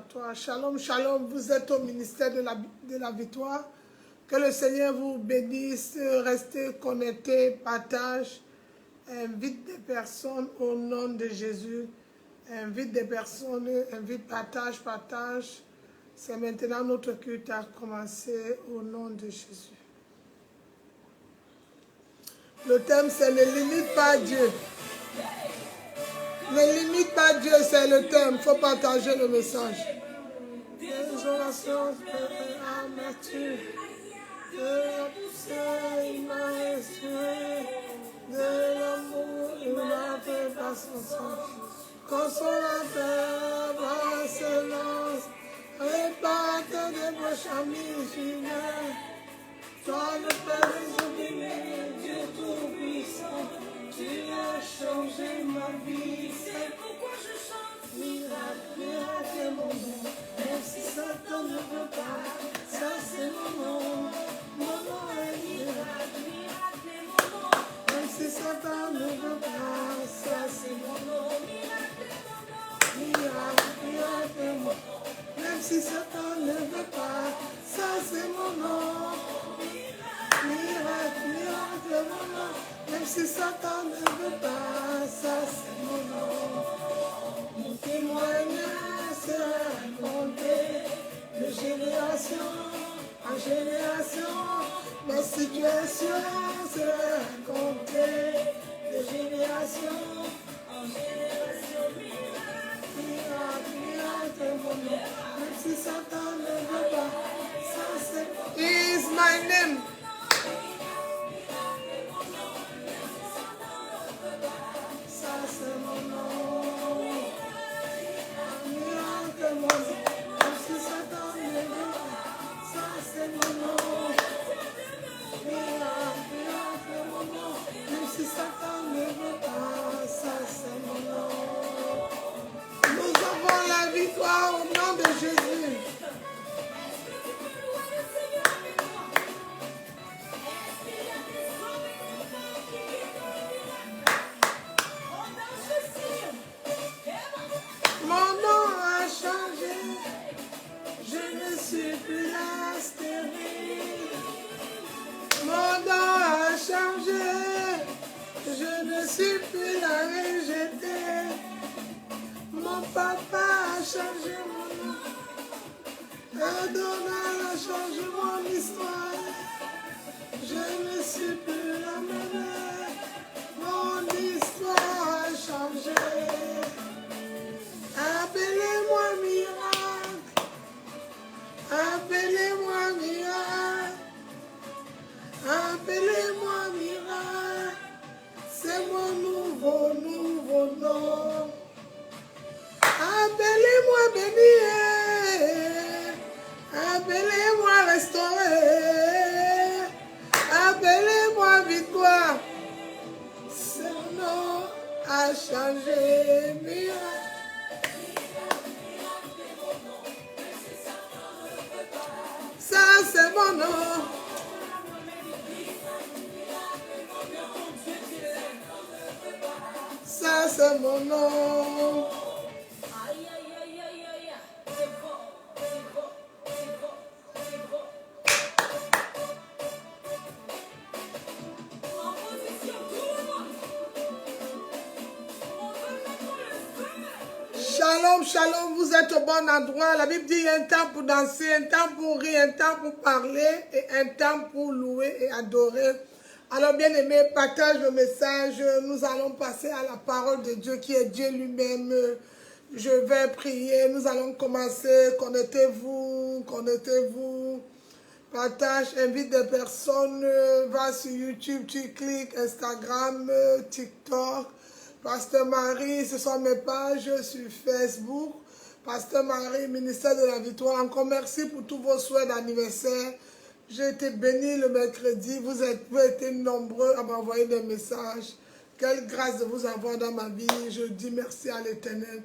toi. Shalom, shalom, vous êtes au ministère de la victoire. Que le Seigneur vous bénisse, restez connectés, partage, invite des personnes au nom de Jésus. Invite des personnes, invite, partage, partage. C'est maintenant notre culte a commencé au nom de Jésus. Le thème c'est ne limite pas Dieu. Ne limite pas Dieu, c'est le thème. Il faut partager le message. Désolation, amertume, de l'amour, il m'a fait par son sang. Consolateur, par excellence, réparte des bouches amis, jumelles. Toi le Père des Dieu tout-puissant, tu as changé ma vie. C'est pourquoi je chante. Miracle, miracle est mon nom. Même si Satan ne veut pas, ça c'est mon nom. Mon nom est miracle, miracle est mon nom. Même si Satan ne veut pas, ça c'est mon nom. Miracle, miracle est mon nom. Même si Satan ne veut pas, ça c'est mon nom. Miracle, miracle est mon nom. Même si Satan ne veut pas, ça c'est mon nom. Mon témoignage sera raconté de génération en génération. Ma situation sera racontée de génération en génération. Miracle, miracle est mon nom. Même si Satan ne veut pas, ça c'est is my name. Ça c'est mon nom. Miracle est mon nom. Même si Satan ne veut pas, ça c'est mon nom. Miracle, miracle est mon nom. Même si Satan ne veut pas, ça c'est mon nom. Nous avons la victoire au nom de Jésus. Mon nom a changé, je ne suis plus la stérile. Mon nom a changé, je ne suis plus la rejetée. Mon papa a changé mon nom, Adonai a changé mon histoire. Je ne suis plus la même, mon histoire a changé. Appelez-moi miracle, appelez-moi miracle, appelez-moi miracle, c'est mon nouveau nom. Appelez-moi béni, appelez-moi restauré, appelez-moi victoire, ce nom a changé miracle. Ça c'est mon nom. Ça c'est mon nom. Shalom, shalom, vous êtes au bon endroit. La Bible dit il y a un temps pour danser, un temps pour rire, un temps pour parler et un temps pour louer et adorer. Alors bien aimé, partage le message. Nous allons passer à la parole de Dieu qui est Dieu lui-même. Je vais prier. Nous allons commencer. Connectez-vous, connectez-vous. Partage, invite des personnes. Va sur YouTube, tu cliques, Instagram, TikTok. Pasteur Marie, ce sont mes pages sur Facebook. Pasteur Marie, ministère de la victoire. Encore merci pour tous vos souhaits d'anniversaire. J'ai été béni le mercredi. Vous avez été nombreux à m'envoyer des messages. Quelle grâce de vous avoir dans ma vie. Je dis merci à l'Éternel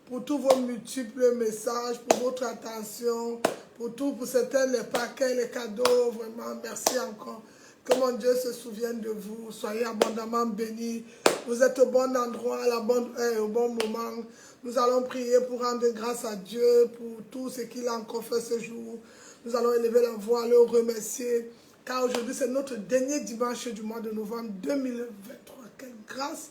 pour tous vos multiples messages, pour votre attention, pour tout, pour certains, les paquets, les cadeaux. Vraiment, merci encore. Que mon Dieu se souvienne de vous. Soyez abondamment bénis. Vous êtes au bon endroit, à la bonne heure, au bon moment. Nous allons prier pour rendre grâce à Dieu pour tout ce qu'il a encore fait ce jour. Nous allons élever la voix, le remercier. Car aujourd'hui, c'est notre dernier dimanche du mois de novembre 2023. Quelle grâce!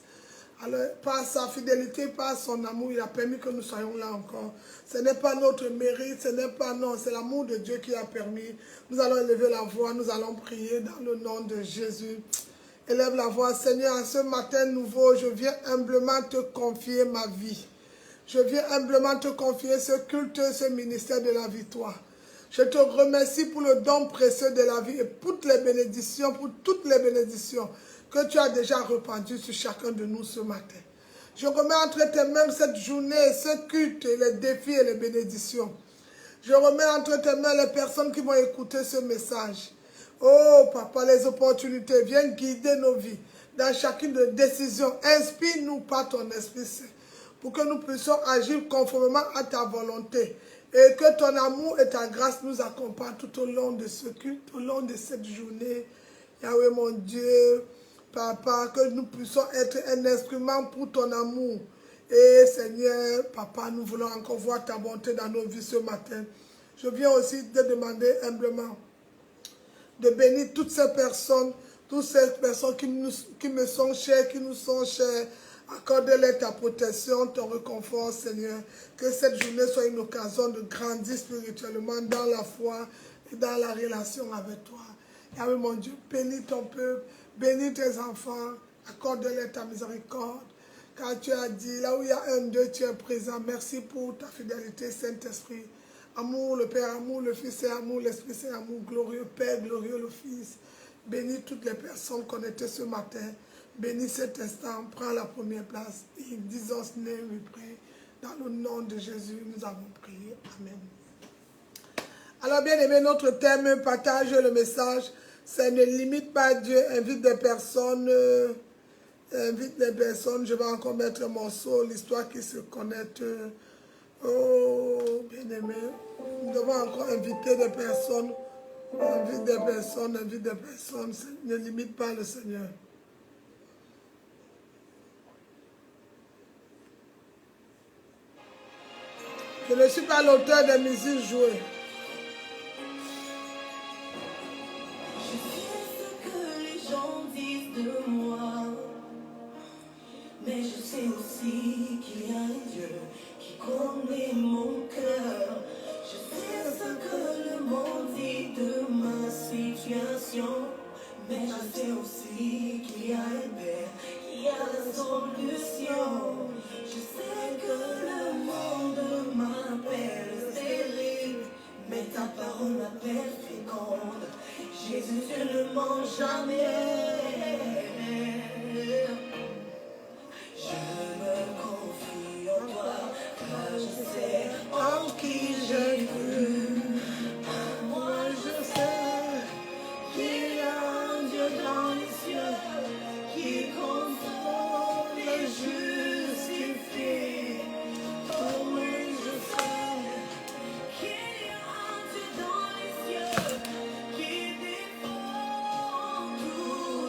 Alors, par sa fidélité, par son amour, il a permis que nous soyons là encore. Ce n'est pas notre mérite, ce n'est pas non, c'est l'amour de Dieu qui a permis. Nous allons élever la voix, nous allons prier dans le nom de Jésus. Élève la voix, Seigneur, ce matin nouveau, je viens humblement te confier ma vie. Je viens humblement te confier ce culte, ce ministère de la victoire. Je te remercie pour le don précieux de la vie et pour toutes les bénédictions que tu as déjà répandues sur chacun de nous ce matin. Je remets entre tes mains cette journée, ce culte, les défis et les bénédictions. Je remets entre tes mains les personnes qui vont écouter ce message. Oh, Papa, les opportunités, viens guider nos vies dans chacune des décisions. Inspire-nous par ton Esprit Saint pour que nous puissions agir conformément à ta volonté et que ton amour et ta grâce nous accompagnent tout au long de ce culte, tout au long de cette journée. Yahweh, mon Dieu, Papa, que nous puissions être un instrument pour ton amour. Et Seigneur, Papa, nous voulons encore voir ta bonté dans nos vies ce matin. Je viens aussi te demander humblement de bénir toutes ces personnes qui me sont chères, qui nous sont chères. Accorde-leur ta protection, ton réconfort, Seigneur. Que cette journée soit une occasion de grandir spirituellement dans la foi et dans la relation avec toi. Yahweh, mon Dieu, bénis ton peuple, bénis tes enfants, accorde-leur ta miséricorde. Car tu as dit, là où il y a un Dieu, tu es présent. Merci pour ta fidélité, Saint-Esprit. Amour le Père, amour le Fils et amour l'Esprit Saint, amour glorieux Père, glorieux le Fils. Bénis toutes les personnes connectées ce matin. Bénis cet instant, prends la première place. In Jesus' name we pray. Dans le nom de Jésus, nous avons prié. Amen. Alors bien aimé, notre thème, partage le message. Ça ne limite pas Dieu, invite des personnes. Je vais encore mettre un morceau, l'histoire qui se connecte. Oh, bien aimé, nous devons encore inviter des personnes. Invite des personnes. Ne limite pas le Seigneur. Je ne suis pas l'auteur des musiques jouées. Je sais ce que les gens disent de moi, mais je sais aussi qu'il y a un Dieu qui connaît mon cœur. Je sais ce que le monde dit de ma situation, mais je sais aussi qu'il y a un Père qui a la solution. Je sais que le monde m'appelle stérile, mais ta parole m'appelle féconde. Jésus, tu ne mens jamais. Je me confie en toi, car je sais en qui j'ai cru. Moi je sais qu'il y a un Dieu dans les cieux qui contrôle et justifie. Oh oui, je sais qu'il y a un Dieu dans les cieux qui défend tout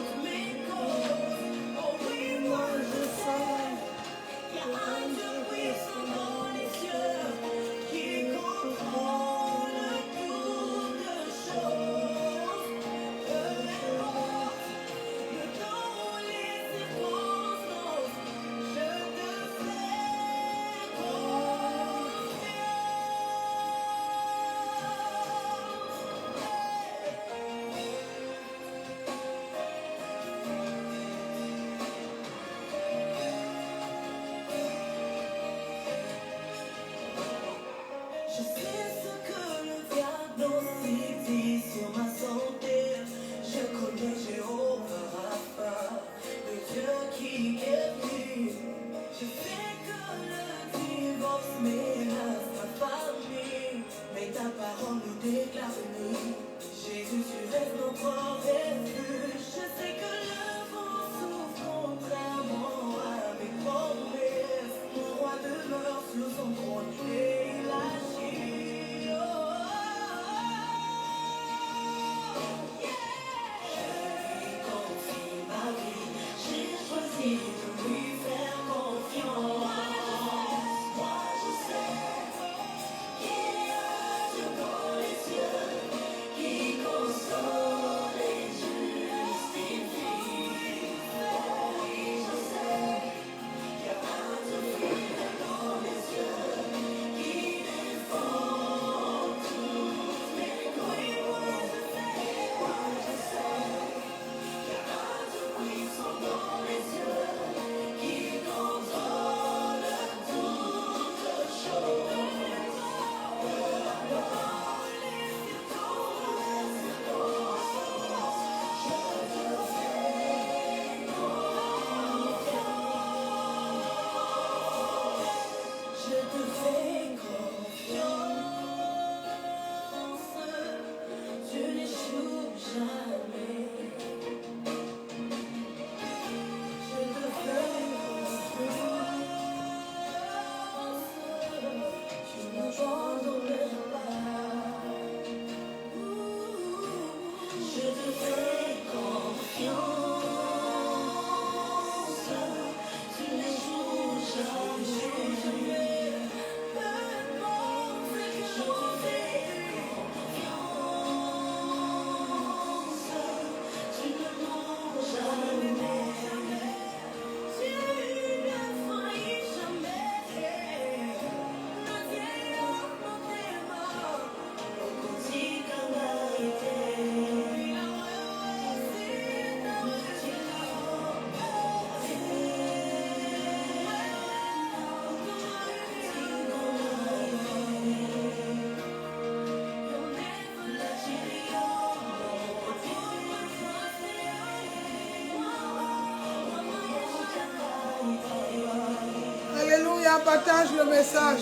Alléluia, partage le message.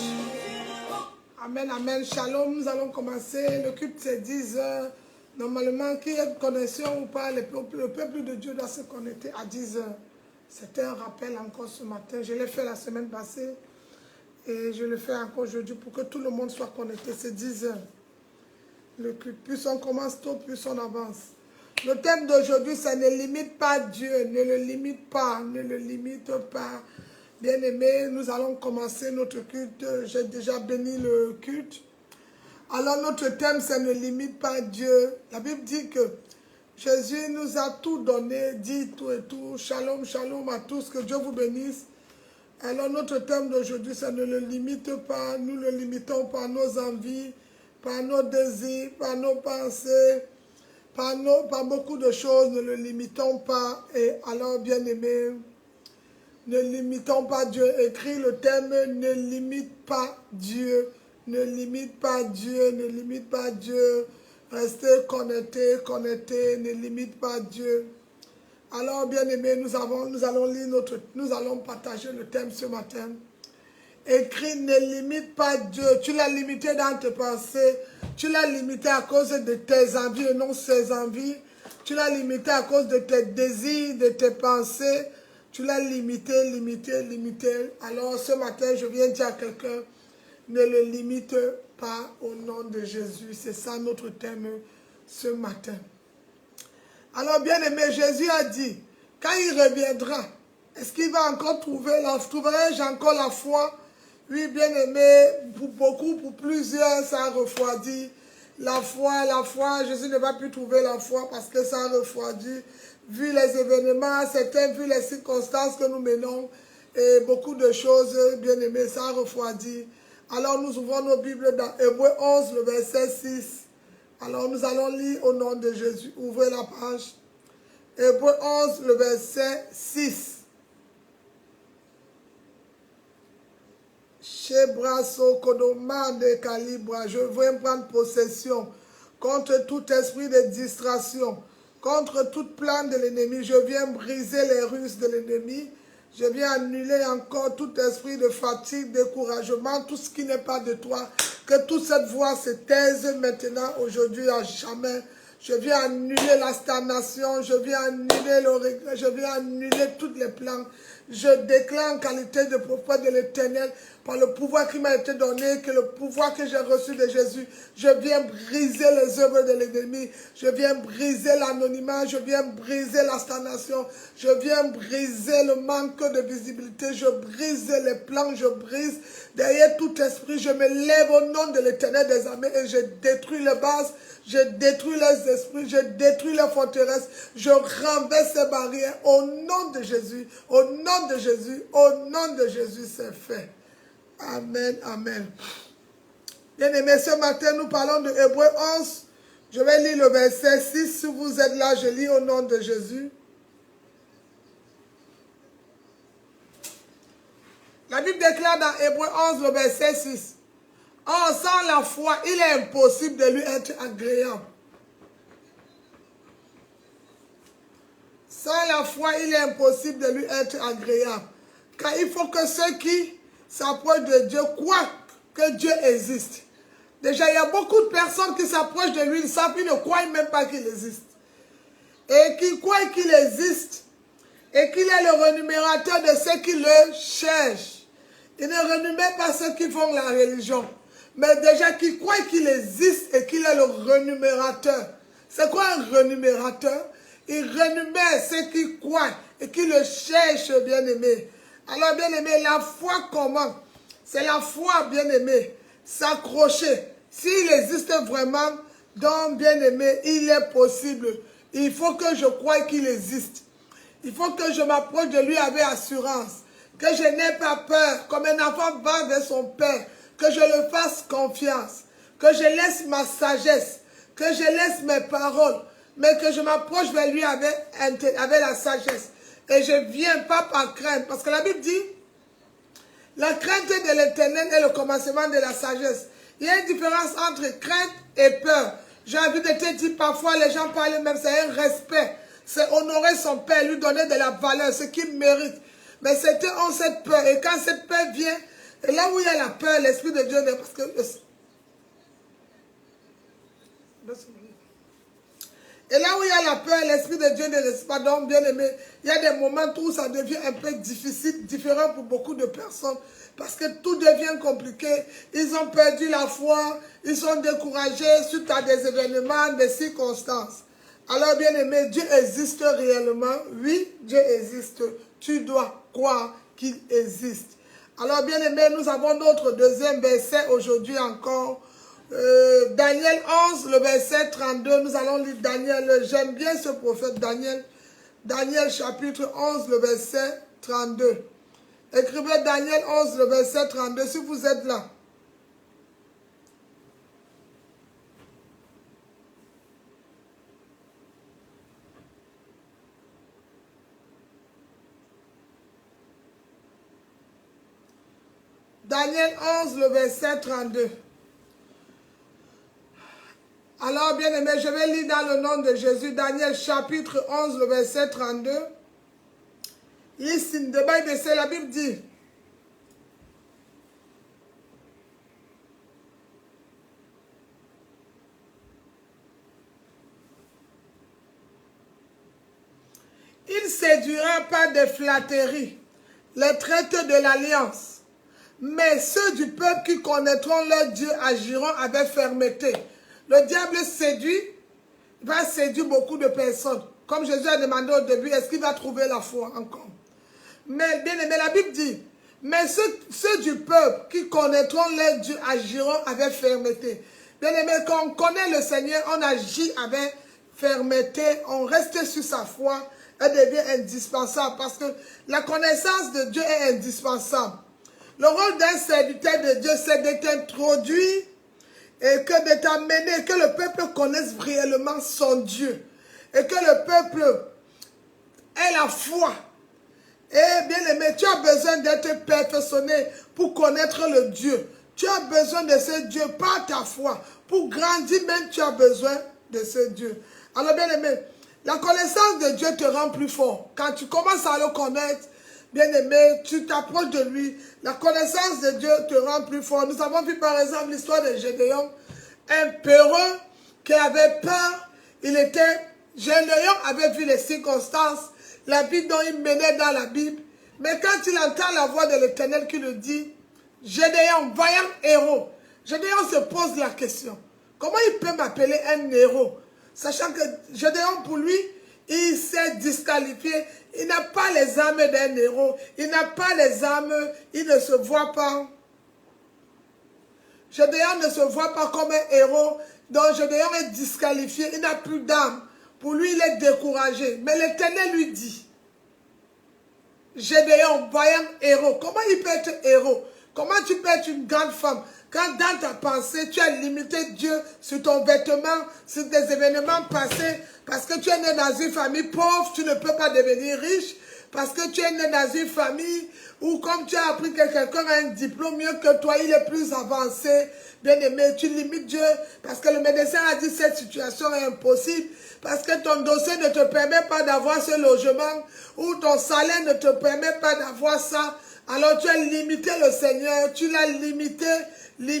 Amen, amen. Shalom, nous allons commencer. Le culte, c'est 10 heures. Normalement, qu'il y ait connexion ou pas, le peuple de Dieu doit se connecter à 10 heures. C'était un rappel encore ce matin. Je l'ai fait la semaine passée. Et je le fais encore aujourd'hui pour que tout le monde soit connecté. C'est 10 heures. Le culte. Plus on commence tôt, plus on avance. Le thème d'aujourd'hui, ça ne limite pas Dieu. Ne le limite pas. Ne le limite pas. Bien-aimés, nous allons commencer notre culte. J'ai déjà béni le culte. Alors notre thème, ça ne limite pas Dieu. La Bible dit que Jésus nous a tout donné, dit tout et tout. Shalom, shalom à tous, que Dieu vous bénisse. Alors notre thème d'aujourd'hui, ça ne le limite pas. Nous le limitons par nos envies, par nos désirs, par nos pensées, par beaucoup de choses. Ne le limitons pas. Et alors, bien-aimés, ne limitons pas Dieu. Écris le thème, ne limite pas Dieu. Ne limite pas Dieu, ne limite pas Dieu. Restez connectés, connectés, ne limite pas Dieu. Alors, bien-aimés, nous allons partager le thème ce matin. Écris, ne limite pas Dieu. Tu l'as limité dans tes pensées. Tu l'as limité à cause de tes envies et non ses envies. Tu l'as limité à cause de tes désirs, de tes pensées. Tu l'as limité, limité, limité. Alors, ce matin, je viens dire à quelqu'un, ne le limite pas au nom de Jésus. C'est ça notre thème ce matin. Alors, bien aimé, Jésus a dit, quand il reviendra, est-ce qu'il va encore trouverai-je encore la foi? Oui, bien aimé, pour beaucoup, pour plusieurs, ça a refroidi. La foi, Jésus ne va plus trouver la foi parce que ça a refroidi. Vu les événements, certains, vu les circonstances que nous menons, et beaucoup de choses, bien aimé, ça a refroidi. Alors nous ouvrons nos Bibles dans Hébreux 11, le verset 6. Alors nous allons lire au nom de Jésus. Ouvrez la page. Hébreux 11, le verset 6. Chebraso Kodoma de Calibra, je viens prendre possession contre tout esprit de distraction, contre toute plan de l'ennemi. Je viens briser les ruses de l'ennemi. Je viens annuler encore tout esprit de fatigue, découragement, tout ce qui n'est pas de toi. Que toute cette voix se taise maintenant, aujourd'hui, à jamais. Je viens annuler la stagnation, je viens annuler le regret, je viens annuler tous les plans. Je déclare en qualité de prophète de l'Éternel, par le pouvoir qui m'a été donné, que le pouvoir que j'ai reçu de Jésus, je viens briser les œuvres de l'ennemi, je viens briser l'anonymat, je viens briser la stagnation, je viens briser le manque de visibilité, je brise les plans, je brise derrière tout esprit, je me lève au nom de l'Éternel des armées et je détruis les bases, je détruis les esprits, je détruis les forteresses, je renverse ces barrières au nom de Jésus, au nom de Jésus, au nom de Jésus, c'est fait. Amen, amen. Bien-aimés, ce matin, nous parlons de Hébreux 11. Je vais lire le verset 6. Si vous êtes là, je lis au nom de Jésus. La Bible déclare dans Hébreux 11, le verset 6. Or, sans la foi, il est impossible de lui être agréable. Sans la foi, il est impossible de lui être agréable. Car il faut que ceux qui s'approchent de Dieu croient que Dieu existe. Déjà, il y a beaucoup de personnes qui s'approchent de lui, ils ne croient même pas qu'il existe. Et qui croient qu'il existe et qu'il est le renumérateur de ceux qui le cherchent. Il ne renumère pas ceux qui font la religion, mais déjà qui croient qu'il existe et qu'il est le renumérateur. C'est quoi un renumérateur? Il renumère ceux qui croient et qui le cherchent, bien-aimé. Alors, bien-aimé, la foi comment? C'est la foi, bien-aimé, s'accrocher. S'il existe vraiment, donc, bien-aimé, il est possible. Il faut que je croie qu'il existe. Il faut que je m'approche de lui avec assurance. Que je n'ai pas peur, comme un enfant va vers son père. Que je le fasse confiance. Que je laisse ma sagesse. Que je laisse mes paroles. Mais que je m'approche vers lui avec la sagesse. Et je ne viens pas par crainte. Parce que la Bible dit, la crainte de l'Éternel est le commencement de la sagesse. Il y a une différence entre crainte et peur. J'ai envie de te dire, parfois les gens parlent même, c'est un respect. C'est honorer son père, lui donner de la valeur, ce qu'il mérite. Mais certains ont cette peur. Et quand cette peur vient, Et là où il y a la peur, l'Esprit de Dieu n'est parce que... Et là où il y a la peur, l'Esprit de Dieu ne reste pas. Donc, bien aimé, il y a des moments où ça devient un peu difficile, différent pour beaucoup de personnes. Parce que tout devient compliqué. Ils ont perdu la foi, ils sont découragés suite à des événements, des circonstances. Alors, bien aimé, Dieu existe réellement. Oui, Dieu existe. Tu dois croire qu'il existe. Alors, bien aimé, nous avons notre deuxième verset aujourd'hui encore. Daniel 11, le verset 32, nous allons lire Daniel. J'aime bien ce prophète Daniel. Daniel chapitre 11, le verset 32. Écrivez Daniel 11, le verset 32, si vous êtes là. Daniel 11, le verset 32. Alors, bien aimé, je vais lire dans le nom de Jésus, Daniel chapitre 11, le verset 32. Ici, la Bible dit, il séduira par des flatteries les traités de l'alliance, mais ceux du peuple qui connaîtront leur Dieu agiront avec fermeté. Le diable séduit, va séduire beaucoup de personnes. Comme Jésus a demandé au début, est-ce qu'il va trouver la foi encore? Mais bien aimé, la Bible dit, mais ceux du peuple qui connaîtront leur Dieu agiront avec fermeté. Bien aimé, quand on connaît le Seigneur, on agit avec fermeté, on reste sur sa foi, elle devient indispensable parce que la connaissance de Dieu est indispensable. Le rôle d'un serviteur de Dieu, c'est de t'introduire et que de t'amener, que le peuple connaisse réellement son Dieu et que le peuple ait la foi. Et bien aimé, tu as besoin d'être perfectionné pour connaître le Dieu. Tu as besoin de ce Dieu par ta foi. Pour grandir même, tu as besoin de ce Dieu. Alors bien aimé, la connaissance de Dieu te rend plus fort. Quand tu commences à le connaître, bien aimé, tu t'approches de lui. La connaissance de Dieu te rend plus fort. Nous avons vu par exemple l'histoire de Gédéon, un peureux qui avait peur. Gédéon avait vu les circonstances, la vie dont il menait dans la Bible. Mais quand il entend la voix de l'Éternel qui le dit, Gédéon, vaillant héros, Gédéon se pose la question, comment il peut m'appeler un héros? Sachant que Gédéon, pour lui, il s'est disqualifié. Il n'a pas les armes d'un héros. Il n'a pas les armes. Il ne se voit pas. Gédéon ne se voit pas comme un héros. Donc Gédéon est disqualifié. Il n'a plus d'armes. Pour lui, il est découragé. Mais l'Éternel lui dit, Gédéon, voyant héros. Comment il peut être héros? Comment tu peux être une grande femme? Quand dans ta pensée, tu as limité Dieu sur ton vêtement, sur des événements passés, parce que tu es né dans une famille pauvre, tu ne peux pas devenir riche, parce que tu es né dans une famille où comme tu as appris que quelqu'un a un diplôme mieux que toi, il est plus avancé, bien aimé, tu limites Dieu, parce que le médecin a dit cette situation est impossible, parce que ton dossier ne te permet pas d'avoir ce logement, ou ton salaire ne te permet pas d'avoir ça. Alors tu as limité le Seigneur, tu l'as limité. Bien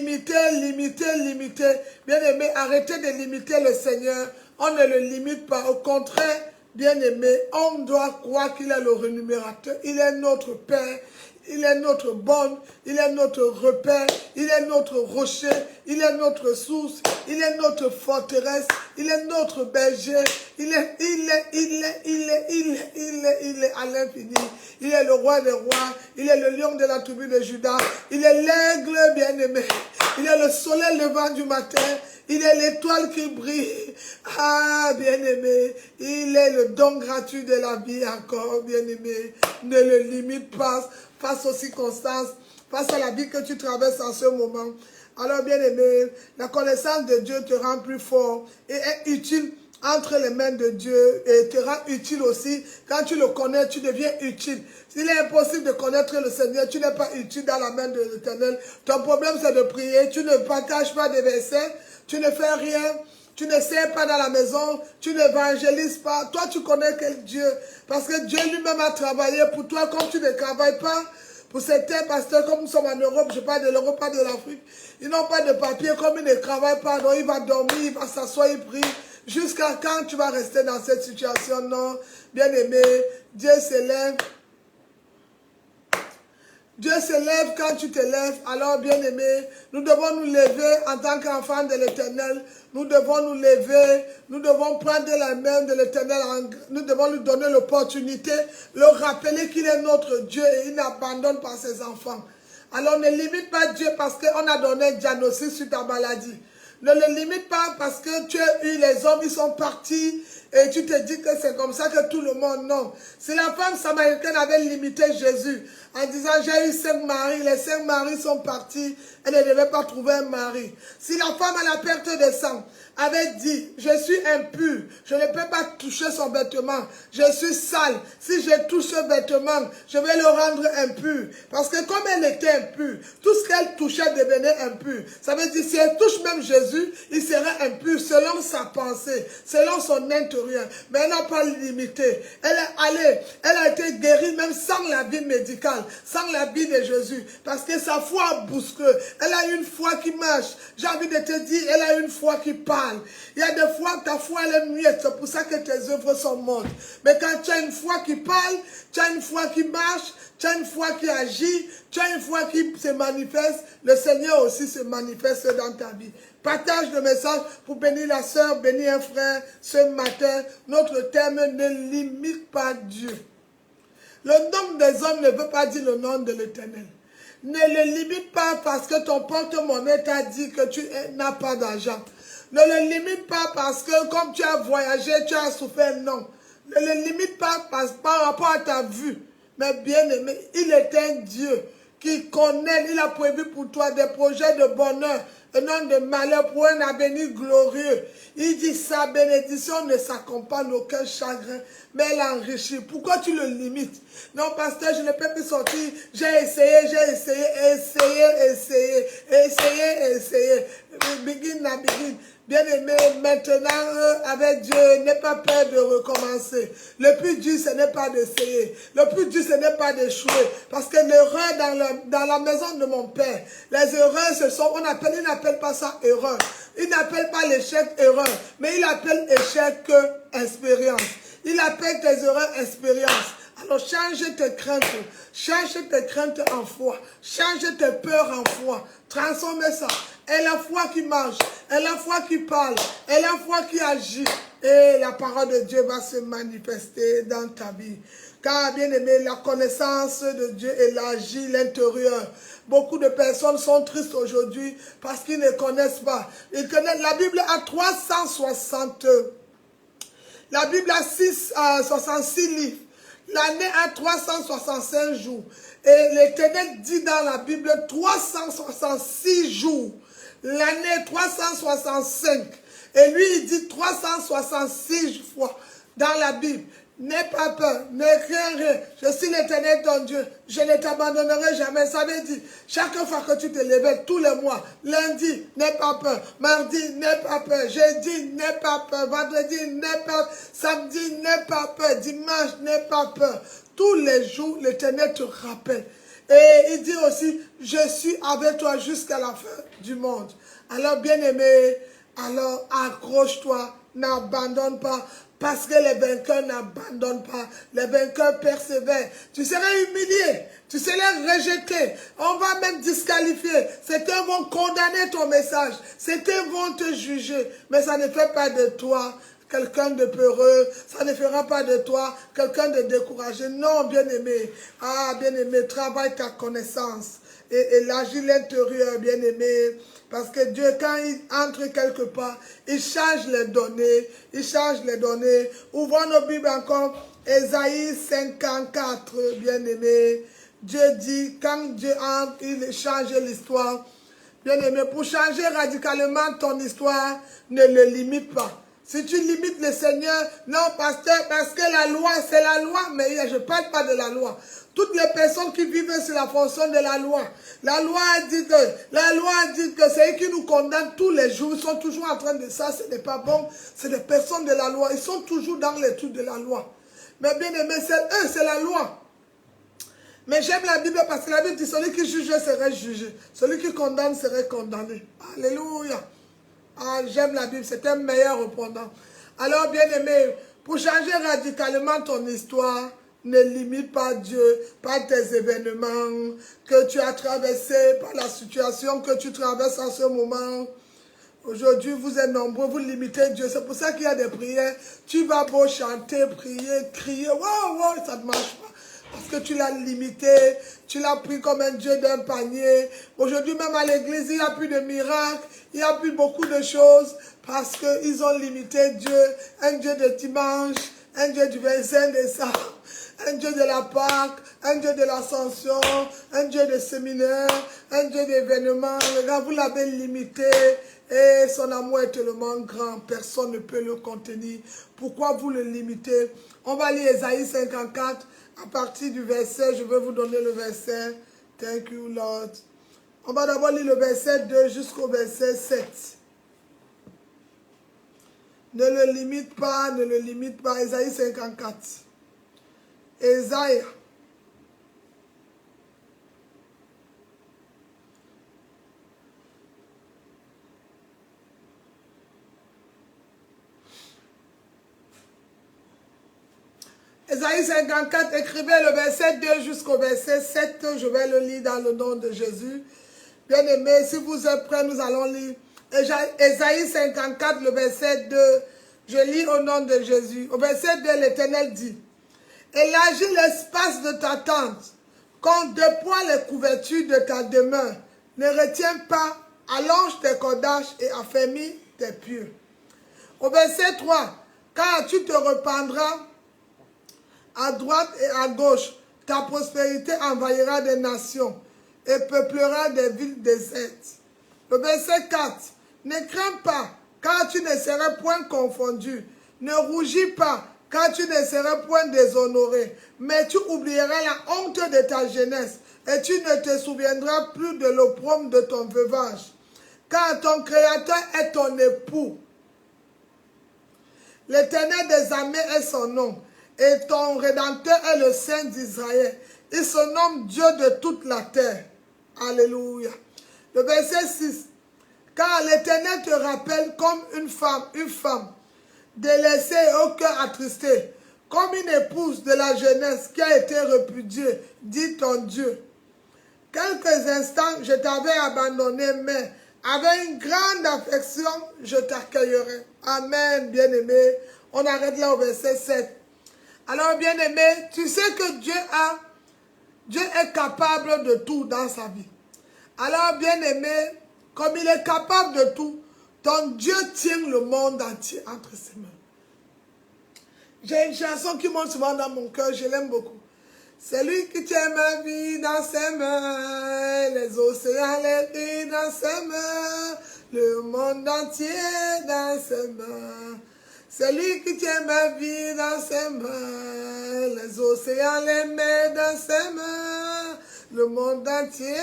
aimé, arrêtez de limiter le Seigneur. On ne le limite pas. Au contraire, bien aimé, on doit croire qu'il est le rémunérateur. Il est notre Père. Il est notre bonne, il est notre repère, il est notre rocher, il est notre source, il est notre forteresse, il est notre berger, il est à l'infini. Il est le roi des rois, il est le lion de la tribu de Juda, il est l'aigle bien-aimé, il est le soleil levant du matin, il est l'étoile qui brille. Ah, bien-aimé, il est le don gratuit de la vie encore, bien-aimé. Ne le limite pas face aux circonstances, face à la vie que tu traverses en ce moment. Alors, bien-aimé, la connaissance de Dieu te rend plus fort et est utile entre les mains de Dieu et te rend utile aussi. Quand tu le connais, tu deviens utile. S'il est impossible de connaître le Seigneur, tu n'es pas utile dans la main de l'Éternel. Ton problème, c'est de prier. Tu ne partages pas des versets. Tu ne fais rien. Tu ne sers pas dans la maison. Tu n'évangélises pas. Toi, tu connais quel Dieu. Parce que Dieu lui-même a travaillé pour toi. Comme tu ne travailles pas, Pour certains pasteurs, comme nous sommes en Europe, je parle de l'Europe, pas de l'Afrique, ils n'ont pas de papier, comme ils ne travaillent pas, donc il va dormir, il va s'asseoir, il prie. Jusqu'à quand tu vas rester dans cette situation? Non, bien aimé, Dieu s'élève. Dieu se lève quand tu te lèves. Alors, bien-aimés, nous devons nous lever en tant qu'enfants de l'Éternel. Nous devons nous lever. Nous devons prendre la main de l'Éternel. Nous devons lui donner l'opportunité, leur rappeler qu'il est notre Dieu et il n'abandonne pas ses enfants. Alors, ne limite pas Dieu parce qu'on a donné un diagnostic sur ta maladie. Ne le limite pas parce que tu as eu les hommes, ils sont partis et tu te dis que c'est comme ça que tout le monde, non. Si la femme samaritaine avait limité Jésus en disant j'ai eu 5 maris, les 5 maris sont partis, elle ne devait pas trouver un mari. Si la femme à la perte de sang avait dit je suis impure, je ne peux pas toucher son vêtement, je suis sale, si je touche ce vêtement, je vais le rendre impur. Parce que comme elle était impure, tout ce qu'elle touchait devenait impur. Ça veut dire si elle touche même Jésus, il serait impur selon sa pensée, selon son intérieur. Mais elle n'a pas limité. Elle est allée, elle a été guérie même sans l'avis médical, sans l'avis de Jésus. Parce que sa foi a bousculé. Elle a une foi qui marche. J'ai envie de te dire, elle a une foi qui parle. Il y a des fois ta foi elle est muette, c'est pour ça que tes œuvres sont mortes. Mais quand tu as une foi qui parle, tu as une foi qui marche, tu as une foi qui agit, tu as une foi qui se manifeste, le Seigneur aussi se manifeste dans ta vie. Partage le message pour bénir la sœur, bénir un frère ce matin. Notre thème ne limite pas Dieu. Le nom des hommes ne veut pas dire le nom de l'Éternel. Ne le limite pas parce que ton porte-monnaie t'a dit que tu n'as pas d'argent. Ne le limite pas parce que comme tu as voyagé, tu as souffert, non. Ne le limite pas par rapport à ta vue. Mais bien aimé, il est un Dieu qui connaît, il a prévu pour toi des projets de bonheur et non de malheur pour un avenir glorieux. Il dit sa bénédiction ne s'accompagne aucun chagrin, mais elle enrichit. Pourquoi tu le limites? Non, pasteur, je ne peux plus sortir. J'ai essayé. Begin. Bien-aimé, maintenant, avec Dieu, n'aie pas peur de recommencer. Le plus dur, ce n'est pas d'essayer. Le plus dur, ce n'est pas d'échouer. Parce que l'erreur dans la maison de mon père, les erreurs, il n'appelle pas ça erreur. Il n'appelle pas l'échec erreur, mais il appelle échec expérience. Il appelle tes erreurs expérience. Alors change tes craintes en foi, change tes peurs en foi, transforme ça. Et la foi qui marche, et la foi qui parle, et la foi qui agit, et la parole de Dieu va se manifester dans ta vie. Car, bien aimé, la connaissance de Dieu élargit l'intérieur. Beaucoup de personnes sont tristes aujourd'hui parce qu'ils ne connaissent pas. Ils connaissent, la Bible a 360, la Bible a 66 livres. L'année a 365 jours. Et l'Éternel dit dans la Bible 366 jours. L'année 365. Et lui, il dit 366 fois dans la Bible. N'aie pas peur, ne crains rien. Je suis l'Éternel ton Dieu. Je ne t'abandonnerai jamais. Ça veut dire, chaque fois que tu te lèves, tous les mois, lundi, n'aie pas peur. Mardi, n'aie pas peur. Jeudi, n'aie pas peur. Vendredi, n'aie pas peur. Samedi, n'aie pas peur. Dimanche, n'aie pas peur. Tous les jours, l'Éternel te rappelle. Et il dit aussi, je suis avec toi jusqu'à la fin du monde. Alors, bien-aimé, alors accroche-toi, n'abandonne pas. Parce que les vainqueurs n'abandonnent pas. Les vainqueurs persévèrent. Tu seras humilié. Tu seras rejeté. On va même disqualifier. Certains vont condamner ton message. Certains vont te juger. Mais ça ne fait pas de toi quelqu'un de peureux. Ça ne fera pas de toi quelqu'un de découragé. Non, bien-aimé. Ah, bien-aimé, travaille ta connaissance. Et élargis l'intérieur, bien-aimé. Parce que Dieu, quand il entre quelque part, il change les données. Il change les données. Ouvrons nos Bibles encore. Ésaïe 54, bien-aimé. Dieu dit, quand Dieu entre, il change l'histoire. Bien-aimé, pour changer radicalement ton histoire, ne le limite pas. Si tu limites le Seigneur, non, pasteur, parce que la loi, c'est la loi, mais je ne parle pas de la loi. Toutes les personnes qui vivent sur la fonction de la loi a dit que c'est eux qui nous condamnent tous les jours. Ils sont toujours en train de ça, ce n'est pas bon. C'est des personnes de la loi. Ils sont toujours dans les trucs de la loi. Mais bien aimé, c'est eux, c'est la loi. Mais j'aime la Bible parce que la Bible dit celui qui juge serait jugé. Celui qui condamne serait condamné. Alléluia. Ah, j'aime la Bible, c'est un meilleur répondant. Alors, bien-aimé, pour changer radicalement ton histoire, ne limite pas Dieu par tes événements que tu as traversés, par la situation que tu traverses en ce moment. Aujourd'hui, vous êtes nombreux, vous limitez Dieu. C'est pour ça qu'il y a des prières. Tu vas beau chanter, prier, crier. Wow, ça ne marche pas. Parce que tu l'as limité, tu l'as pris comme un Dieu d'un panier. Aujourd'hui, même à l'église, il n'y a plus de miracles, il n'y a plus beaucoup de choses parce qu'ils ont limité Dieu. Un Dieu de dimanche, un Dieu du 25 décembre, un Dieu de la Pâque, un Dieu de l'ascension, un Dieu de séminaire, un Dieu d'événements. Regarde, vous l'avez limité et son amour est tellement grand, personne ne peut le contenir. Pourquoi vous le limitez? On va lire Ésaïe 54. À partir du verset, je vais vous donner le verset. Thank you, Lord. On va d'abord lire le verset 2 jusqu'au verset 7. Ne le limite pas, ne le limite pas. Ésaïe 54. Ésaïe. Ésaïe 54, écrivez le verset 2 jusqu'au verset 7. Je vais le lire dans le nom de Jésus. Bien-aimés, si vous êtes prêts, nous allons lire. Ésaïe 54, le verset 2. Je lis au nom de Jésus. Au verset 2, l'Éternel dit: élargis l'espace de ta tente, qu'on déploie les couvertures de ta demeure. Ne retiens pas, allonge tes cordages et affermis tes pieux. Au verset 3, car tu te rependras à droite et à gauche, ta prospérité envahira des nations et peuplera des villes désertes. Le verset 4, ne crains pas, car tu ne seras point confondu. Ne rougis pas, car tu ne seras point déshonoré. Mais tu oublieras la honte de ta jeunesse et tu ne te souviendras plus de l'opprobre de ton veuvage. Car ton Créateur est ton époux. L'Éternel des armées est son nom. Et ton Rédempteur est le Saint d'Israël. Il se nomme Dieu de toute la terre. Alléluia. Le verset 6. Car l'Éternel te rappelle comme une femme, délaissée et au cœur attristé, comme une épouse de la jeunesse qui a été répudiée, dit ton Dieu. Quelques instants, je t'avais abandonné, mais avec une grande affection, je t'accueillerai. Amen, bien-aimé. On arrête là au verset 7. Alors, bien-aimé, tu sais que Dieu est capable de tout dans sa vie. Alors, bien-aimé, comme il est capable de tout, ton Dieu tient le monde entier entre ses mains. J'ai une chanson qui monte souvent dans mon cœur, je l'aime beaucoup. C'est lui qui tient ma vie dans ses mains, les océans, les rives dans ses mains, le monde entier dans ses mains. C'est lui qui tient ma vie dans ses mains, les océans, les mers dans ses mains, le monde entier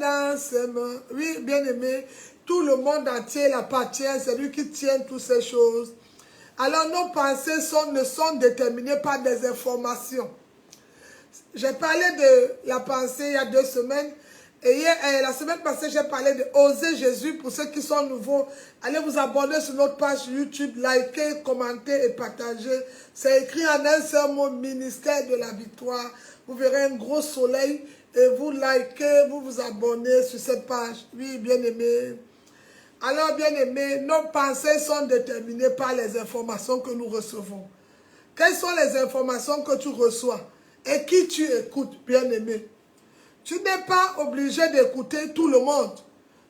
dans ses mains. Oui, bien-aimé, tout le monde entier l'appartient, c'est lui qui tient toutes ces choses. Alors nos pensées ne sont déterminées par des informations. J'ai parlé de la pensée il y a 2 semaines. Et la semaine passée, j'ai parlé de Oser Jésus. Pour ceux qui sont nouveaux, allez vous abonner sur notre page YouTube, liker, commenter et partager. C'est écrit en un seul mot, ministère de la victoire. Vous verrez un gros soleil et vous likez, vous vous abonnez sur cette page. Oui, bien-aimés. Alors, bien-aimés, nos pensées sont déterminées par les informations que nous recevons. Quelles sont les informations que tu reçois et qui tu écoutes, bien-aimé? Tu n'es pas obligé d'écouter tout le monde.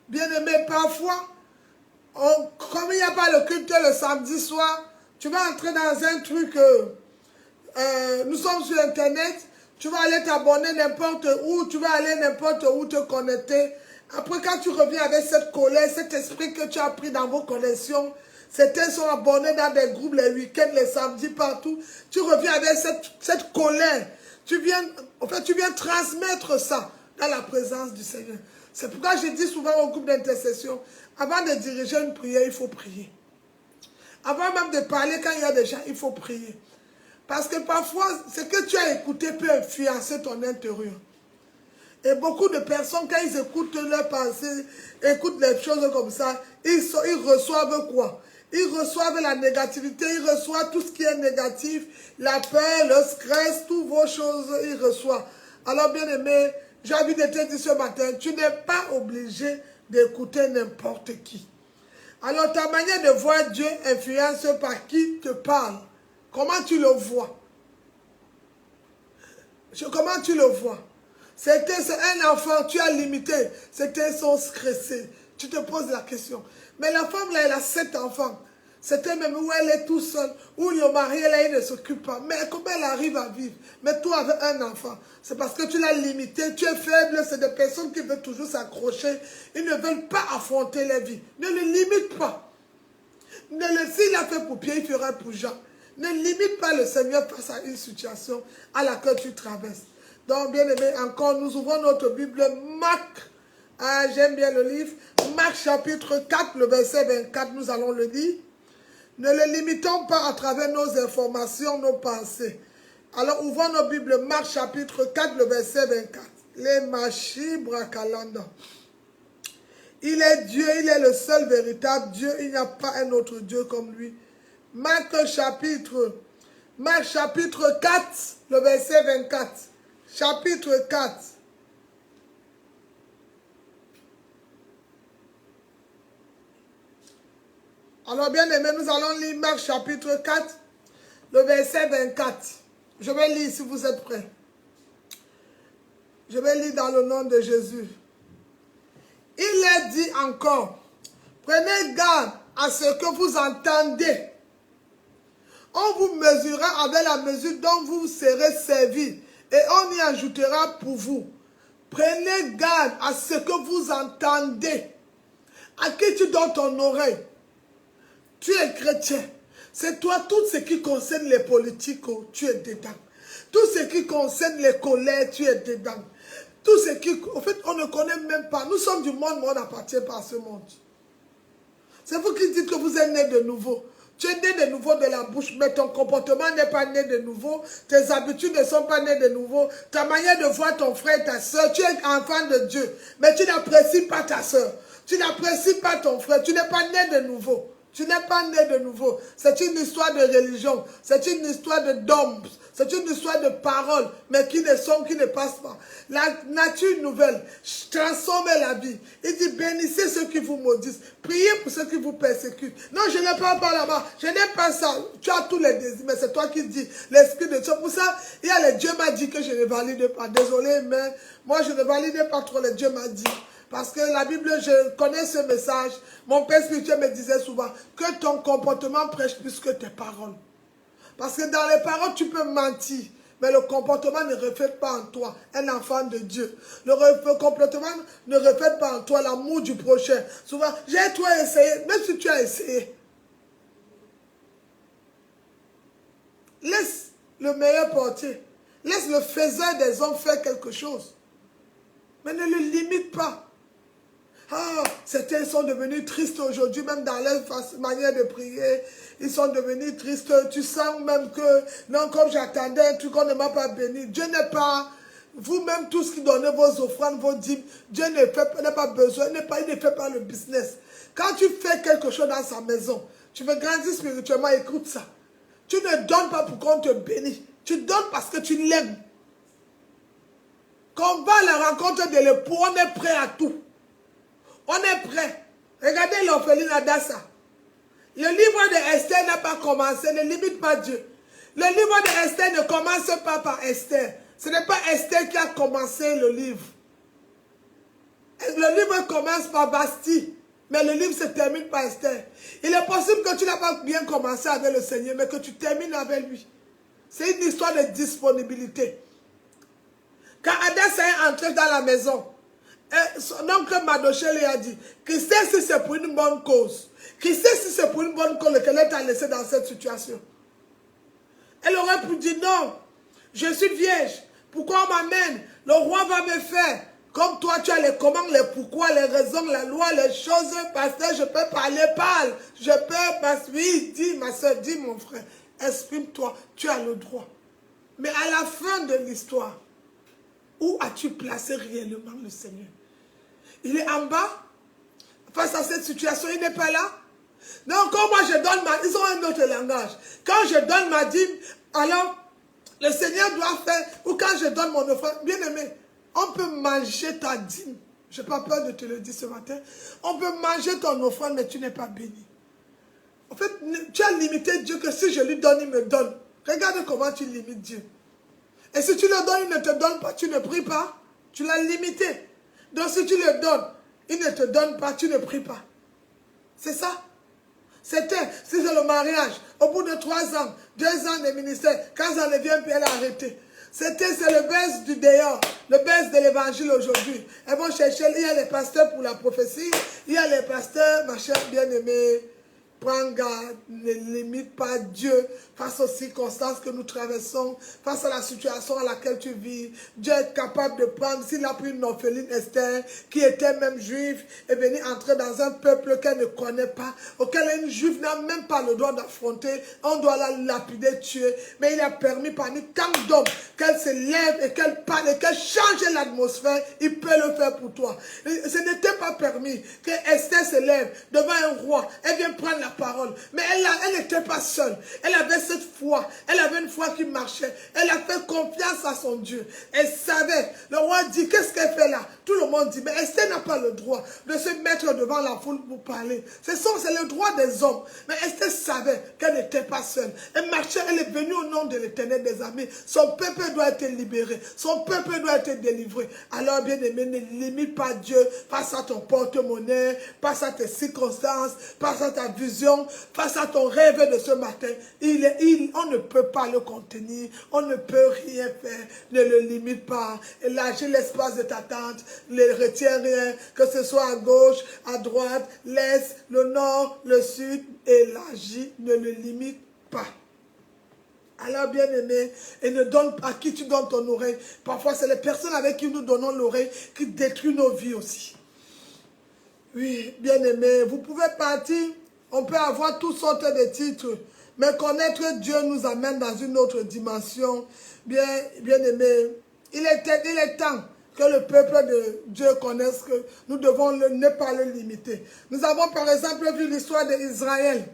Bien-aimé, parfois, comme il n'y a pas le culte le samedi soir, tu vas entrer dans un truc, nous sommes sur Internet, tu vas aller t'abonner n'importe où, tu vas aller n'importe où te connecter. Après, quand tu reviens avec cette colère, cet esprit que tu as pris dans vos connexions, certains sont abonnés dans des groupes les week-ends, les samedis, partout. Tu reviens avec cette colère. Tu viens transmettre ça dans la présence du Seigneur. C'est pourquoi je dis souvent au groupe d'intercession, avant de diriger une prière, il faut prier. Avant même de parler, quand il y a des gens, il faut prier. Parce que parfois, ce que tu as écouté peut influencer ton intérieur. Et beaucoup de personnes, quand ils écoutent leurs pensées, écoutent les choses comme ça, ils reçoivent quoi? Ils reçoivent la négativité, ils reçoivent tout ce qui est négatif, la peur, le stress, toutes vos choses, ils reçoivent. Alors, bien aimé, j'ai envie de te dire ce matin, tu n'es pas obligé d'écouter n'importe qui. Alors, ta manière de voir Dieu influence par qui te parle. Comment tu le vois? Comment tu le vois? C'est un enfant, tu as limité. C'était son stressé. Tu te poses la question. Mais la femme, là, elle a 7 enfants. C'était même où elle est tout seule, où le mari, là, il ne s'occupe pas. Mais comment elle arrive à vivre? Mais toi, avec un enfant, c'est parce que tu l'as limité, tu es faible. C'est des personnes qui veulent toujours s'accrocher. Ils ne veulent pas affronter la vie. Ne le limite pas. S'il a fait pour Pierre, il fera pour Jean. Ne limite pas le Seigneur face à une situation à laquelle tu traverses. Donc, bien aimé, encore, nous ouvrons notre Bible, Marc, j'aime bien le livre, Marc chapitre 4, le verset 24, nous allons le lire. Ne le limitons pas à travers nos informations, nos pensées. Alors, ouvrons nos Bibles, Marc chapitre 4, le verset 24. Les Machi Brakalanda. Il est Dieu, il est le seul véritable Dieu, il n'y a pas un autre Dieu comme lui. Marc chapitre 4, le verset 24. Chapitre 4. Alors bien aimé, nous allons lire Marc chapitre 4, le verset 24. Je vais lire si vous êtes prêts. Je vais lire dans le nom de Jésus. Il est dit encore, prenez garde à ce que vous entendez. On vous mesurera avec la mesure dont vous serez servis et on y ajoutera pour vous. Prenez garde à ce que vous entendez. À qui tu donnes ton oreille? Tu es chrétien. C'est toi, tout ce qui concerne les politiques, tu es dedans. Tout ce qui concerne les colères, tu es dedans. Tout ce qui, en fait, on ne connaît même pas. Nous sommes du monde, mais on n'appartient pas à ce monde. C'est vous qui dites que vous êtes né de nouveau. Tu es né de nouveau de la bouche, mais ton comportement n'est pas né de nouveau. Tes habitudes ne sont pas nées de nouveau. Ta manière de voir ton frère et ta soeur, tu es enfant de Dieu. Mais tu n'apprécies pas ta soeur. Tu n'apprécies pas ton frère. Tu n'es pas né de nouveau. Tu n'es pas né de nouveau. C'est une histoire de religion. C'est une histoire de dogmes. C'est une histoire de paroles, mais qui ne passent pas. La nature nouvelle transforme la vie. Il dit, bénissez ceux qui vous maudissent. Priez pour ceux qui vous persécutent. Non, je n'ai pas là-bas. Je n'ai pas ça. Tu as tous les désirs, mais c'est toi qui dis. L'Esprit de Dieu. Pour ça, il y a le Dieu m'a dit que je ne valide pas. Désolé, mais moi, je ne valide pas trop le Dieu m'a dit. Parce que la Bible, je connais ce message. Mon père spirituel me disait souvent que ton comportement prêche plus que tes paroles. Parce que dans les paroles, tu peux mentir. Mais le comportement ne reflète pas en toi un enfant de Dieu. Le comportement ne reflète pas en toi l'amour du prochain. Souvent, j'ai toi essayé, même si tu as essayé. Laisse le meilleur portier. Laisse le faiseur des hommes faire quelque chose. Mais ne le limite pas. Ah, certains sont devenus tristes aujourd'hui, même dans leur manière de prier. Ils sont devenus tristes. Tu sens même que, non, comme j'attendais un truc, on ne m'a pas béni. Dieu n'est pas, vous-même, tous qui donnez vos offrandes, vos dîmes, Dieu n'a pas besoin, il ne fait pas le business. Quand tu fais quelque chose dans sa maison, tu veux grandir spirituellement, écoute ça. Tu ne donnes pas pour qu'on te bénisse. Tu donnes parce que tu l'aimes. Quand on va à la rencontre de l'époux, on est prêt à tout. On est prêt. Regardez l'orpheline Adassa. Le livre de Esther n'a pas commencé. Ne limite pas Dieu. Le livre de Esther ne commence pas par Esther. Ce n'est pas Esther qui a commencé le livre. Le livre commence par Basti. Mais le livre se termine par Esther. Il est possible que tu n'as pas bien commencé avec le Seigneur, mais que tu termines avec lui. C'est une histoire de disponibilité. Quand Adassa est entré dans la maison, son oncle Madoché lui a dit, qui sait si c'est pour une bonne cause? Qui sait si c'est pour une bonne cause qu'elle t'a laissé dans cette situation? Elle aurait pu dire non, je suis vierge. Pourquoi on m'amène? Le roi va me faire. Comme toi, tu as les commandes, les pourquoi, les raisons, la loi, les choses. Pasteur, je peux parler, parle. Je peux, oui, dis, ma soeur, dis, mon frère. exprime-toi, tu as le droit. Mais à la fin de l'histoire, où as-tu placé réellement le Seigneur? Il est en bas, face à cette situation, il n'est pas là. Donc, quand moi je donne ils ont un autre langage. Quand je donne ma dîme, alors, le Seigneur doit faire, ou quand je donne mon offrande, bien aimé, on peut manger ta dîme. Je n'ai pas peur de te le dire ce matin. On peut manger ton offrande, mais tu n'es pas béni. En fait, tu as limité Dieu que si je lui donne, il me donne. Regarde comment tu limites Dieu. Et si tu le donnes, il ne te donne pas, tu ne pries pas. Tu l'as limité. Donc si tu le donnes, il ne te donne pas, tu ne pries pas. C'est ça. Si c'est le mariage, au bout de 3 ans, 2 ans de ministère, quand ça ne vient plus, elle a arrêté. C'est le baisse du dehors, le baisse de l'évangile aujourd'hui. Elles vont chercher, il y a les pasteurs pour la prophétie, il y a les pasteurs, ma chère bien-aimée. Prends garde, ne limite pas Dieu face aux circonstances que nous traversons, face à la situation à laquelle tu vis. Dieu est capable de prendre, s'il a pris une orpheline Esther, qui était même juive, et venir entrer dans un peuple qu'elle ne connaît pas, auquel une juive n'a même pas le droit d'affronter, on doit la lapider, tuer. Mais il a permis parmi tant d'hommes qu'elle se lève et qu'elle parle et qu'elle change l'atmosphère, il peut le faire pour toi. Ce n'était pas permis que Esther se lève devant un roi, elle vient prendre la parole. Mais elle n'était pas seule. Elle avait cette foi. Elle avait une foi qui marchait. Elle a fait confiance à son Dieu. Elle savait. Le roi dit, qu'est-ce qu'elle fait là? Tout le monde dit, mais Esther n'a pas le droit de se mettre devant la foule pour parler. C'est le droit des hommes. Mais Esther savait qu'elle n'était pas seule. Elle marchait, elle est venue au nom de l'Éternel des armées. Son peuple doit être libéré. Son peuple doit être délivré. Alors, bien aimé, ne limite pas Dieu face à ton porte-monnaie, face à tes circonstances, face à ta vision, face à ton rêve de ce matin. On ne peut pas le contenir. On ne peut rien faire. Ne le limite pas. Élargis l'espace de ta tente. Ne retiens rien. Que ce soit à gauche, à droite, l'est, le nord, le sud. Élargis. Ne le limite pas. Alors, bien aimé, et ne donne pas à qui tu donnes ton oreille. Parfois, c'est les personnes avec qui nous donnons l'oreille qui détruisent nos vies aussi. Oui, bien aimé, vous pouvez partir. On peut avoir toutes sortes de titres, mais connaître Dieu nous amène dans une autre dimension. Bien aimé, il est temps que le peuple de Dieu connaisse que nous devons ne pas le limiter. Nous avons par exemple vu l'histoire d'Israël.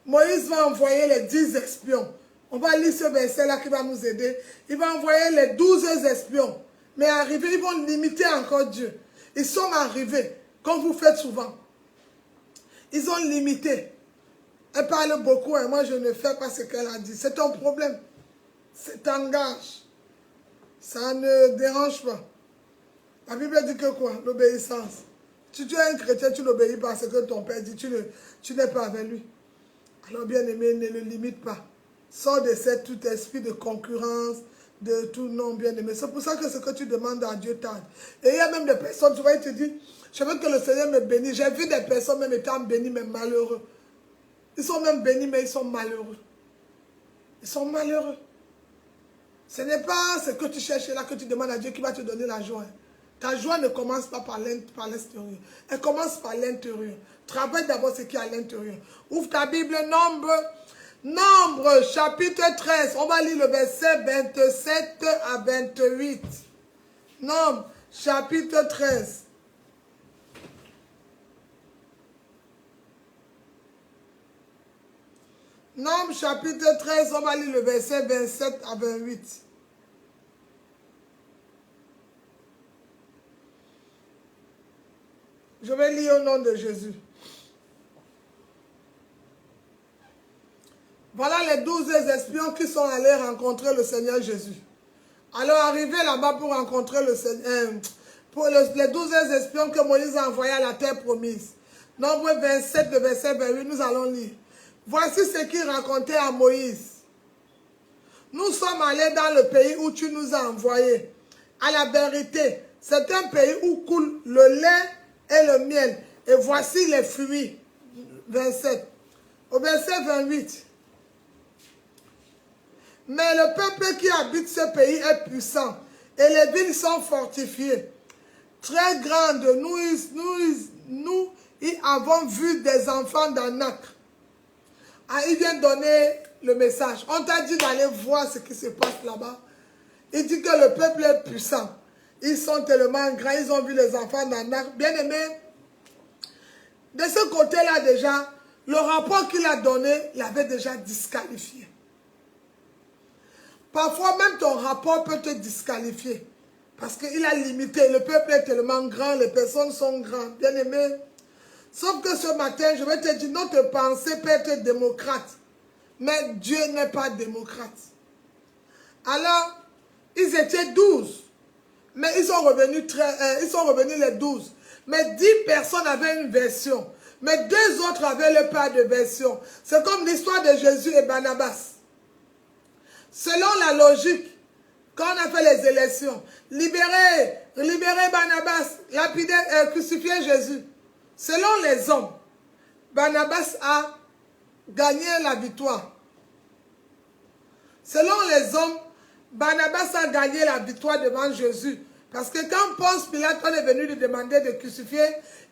Moïse va envoyer les 10 espions. On va lire ce verset-là qui va nous aider. Il va envoyer les 12 espions. Mais arrivés, ils vont limiter encore Dieu. Ils sont arrivés, comme vous faites souvent. Ils ont limité. Elle parle beaucoup et moi je ne fais pas ce qu'elle a dit. C'est ton problème. C'est ton gage. Ça ne dérange pas. La Bible dit que quoi? L'obéissance. Si tu es un chrétien, tu n'obéis pas à ce que ton père dit. Tu n'es pas avec lui. Alors bien aimé, ne le limite pas. Sors de tout esprit de concurrence, de tout non bien aimé. C'est pour ça que ce que tu demandes à Dieu tarde. Et il y a même des personnes, tu vois, ils te disent, je veux que le Seigneur me bénisse. J'ai vu des personnes même étant bénies, mais malheureux. Ils sont même bénis, mais ils sont malheureux. Ils sont malheureux. Ce n'est pas ce que tu cherches là que tu demandes à Dieu qui va te donner la joie. Ta joie ne commence pas par l'extérieur. Elle commence par l'intérieur. Travaille d'abord ce qui est à l'intérieur. Ouvre ta Bible, Nombre, chapitre 13. On va lire le verset 27 à 28. Nombre, chapitre 13. Nombre, chapitre 13, on va lire le verset 27 à 28. Je vais lire au nom de Jésus. Voilà les 12 espions qui sont allés rencontrer le Seigneur Jésus. Alors, arrivés là-bas pour rencontrer le Seigneur, pour les 12 espions que Moïse a envoyés à la terre promise. Nombre 27, le verset 28, nous allons lire. Voici ce qu'ils racontaient à Moïse. Nous sommes allés dans le pays où tu nous as envoyés. À la vérité, c'est un pays où coule le lait et le miel. Et voici les fruits. 27. Au verset 28. Mais le peuple qui habite ce pays est puissant. Et les villes sont fortifiées. Très grandes. Nous y avons vu des enfants d'Anak. Ah, il vient donner le message. On t'a dit d'aller voir ce qui se passe là-bas. Il dit que le peuple est puissant. Ils sont tellement grands, ils ont vu les enfants d'Anak. Bien aimé, de ce côté-là déjà, le rapport qu'il a donné l'avait déjà disqualifié. Parfois même ton rapport peut te disqualifier. Parce qu'il a limité. Le peuple est tellement grand, les personnes sont grandes. Bien aimé. Sauf que ce matin, je vais te dire, notre pensée peut être démocrate. Mais Dieu n'est pas démocrate. Alors, ils étaient 12. Mais ils sont revenus les 12. Mais 10 personnes avaient une version. Mais 2 autres avaient le pas de version. C'est comme l'histoire de Jésus et Barnabas. Selon la logique, quand on a fait les élections, libérer Barnabas, lapider, crucifier Jésus. Selon les hommes, Barnabas a gagné la victoire. Selon les hommes, Barnabas a gagné la victoire devant Jésus. Parce que quand Ponce Pilate est venu lui demander de crucifier,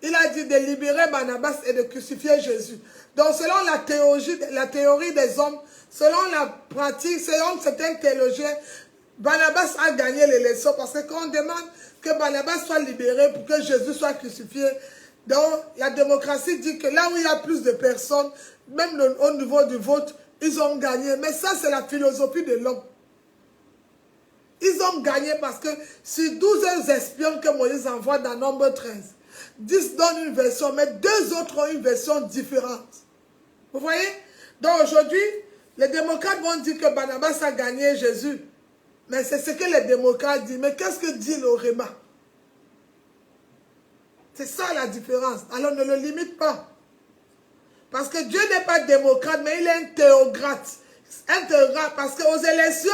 il a dit de libérer Barnabas et de crucifier Jésus. Donc selon la théorie des hommes, selon la pratique, selon certains théologiens, Barnabas a gagné l'élection parce que quand on demande que Barnabas soit libéré pour que Jésus soit crucifié, donc la démocratie dit que là où il y a plus de personnes, même au niveau du vote, ils ont gagné. Mais ça, c'est la philosophie de l'homme. Ils ont gagné parce que sur 12 espions que Moïse envoie dans Nombre 13, 10 donnent une version, mais 2 autres ont une version différente. Vous voyez? Donc aujourd'hui, les démocrates vont dire que Barnabas a gagné Jésus. Mais c'est ce que les démocrates disent. Mais qu'est-ce que dit le Réma? C'est ça la différence. Alors ne le limite pas. Parce que Dieu n'est pas démocrate, mais il est un théocrate. Un théocrate parce qu'aux élections,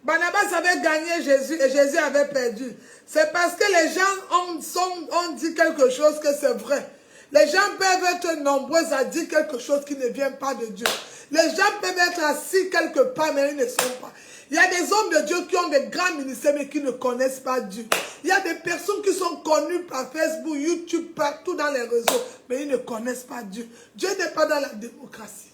Barnabas avait gagné Jésus et Jésus avait perdu. C'est parce que les gens ont dit quelque chose que c'est vrai. Les gens peuvent être nombreux à dire quelque chose qui ne vient pas de Dieu. Les gens peuvent être assis quelque part, mais ils ne sont pas. Il y a des hommes de Dieu qui ont des grands ministères, mais qui ne connaissent pas Dieu. Il y a des personnes qui sont connues par Facebook, YouTube, partout dans les réseaux, mais ils ne connaissent pas Dieu. Dieu n'est pas dans la démocratie.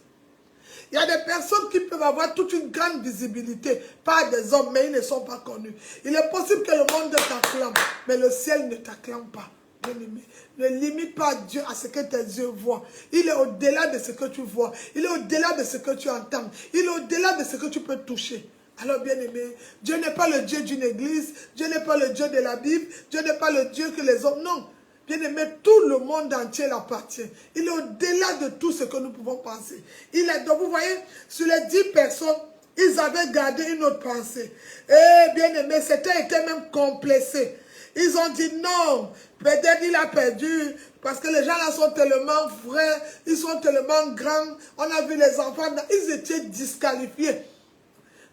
Il y a des personnes qui peuvent avoir toute une grande visibilité par des hommes, mais ils ne sont pas connus. Il est possible que le monde t'acclame, mais le ciel ne t'acclame pas. Bien-aimé, ne limite pas Dieu à ce que tes yeux voient. Il est au-delà de ce que tu vois. Il est au-delà de ce que tu entends. Il est au-delà de ce que tu peux toucher. Alors, bien-aimé, Dieu n'est pas le Dieu d'une église. Dieu n'est pas le Dieu de la Bible. Dieu n'est pas le Dieu que les hommes... Non. Bien-aimé, tout le monde entier l'appartient. Il est au-delà de tout ce que nous pouvons penser. Donc, vous voyez, sur les 10 personnes, ils avaient gardé une autre pensée. Et bien-aimé, c'était même complexé. Ils ont dit non, peut-être il a perdu, parce que les gens là sont tellement vrais, ils sont tellement grands, on a vu les enfants, ils étaient disqualifiés.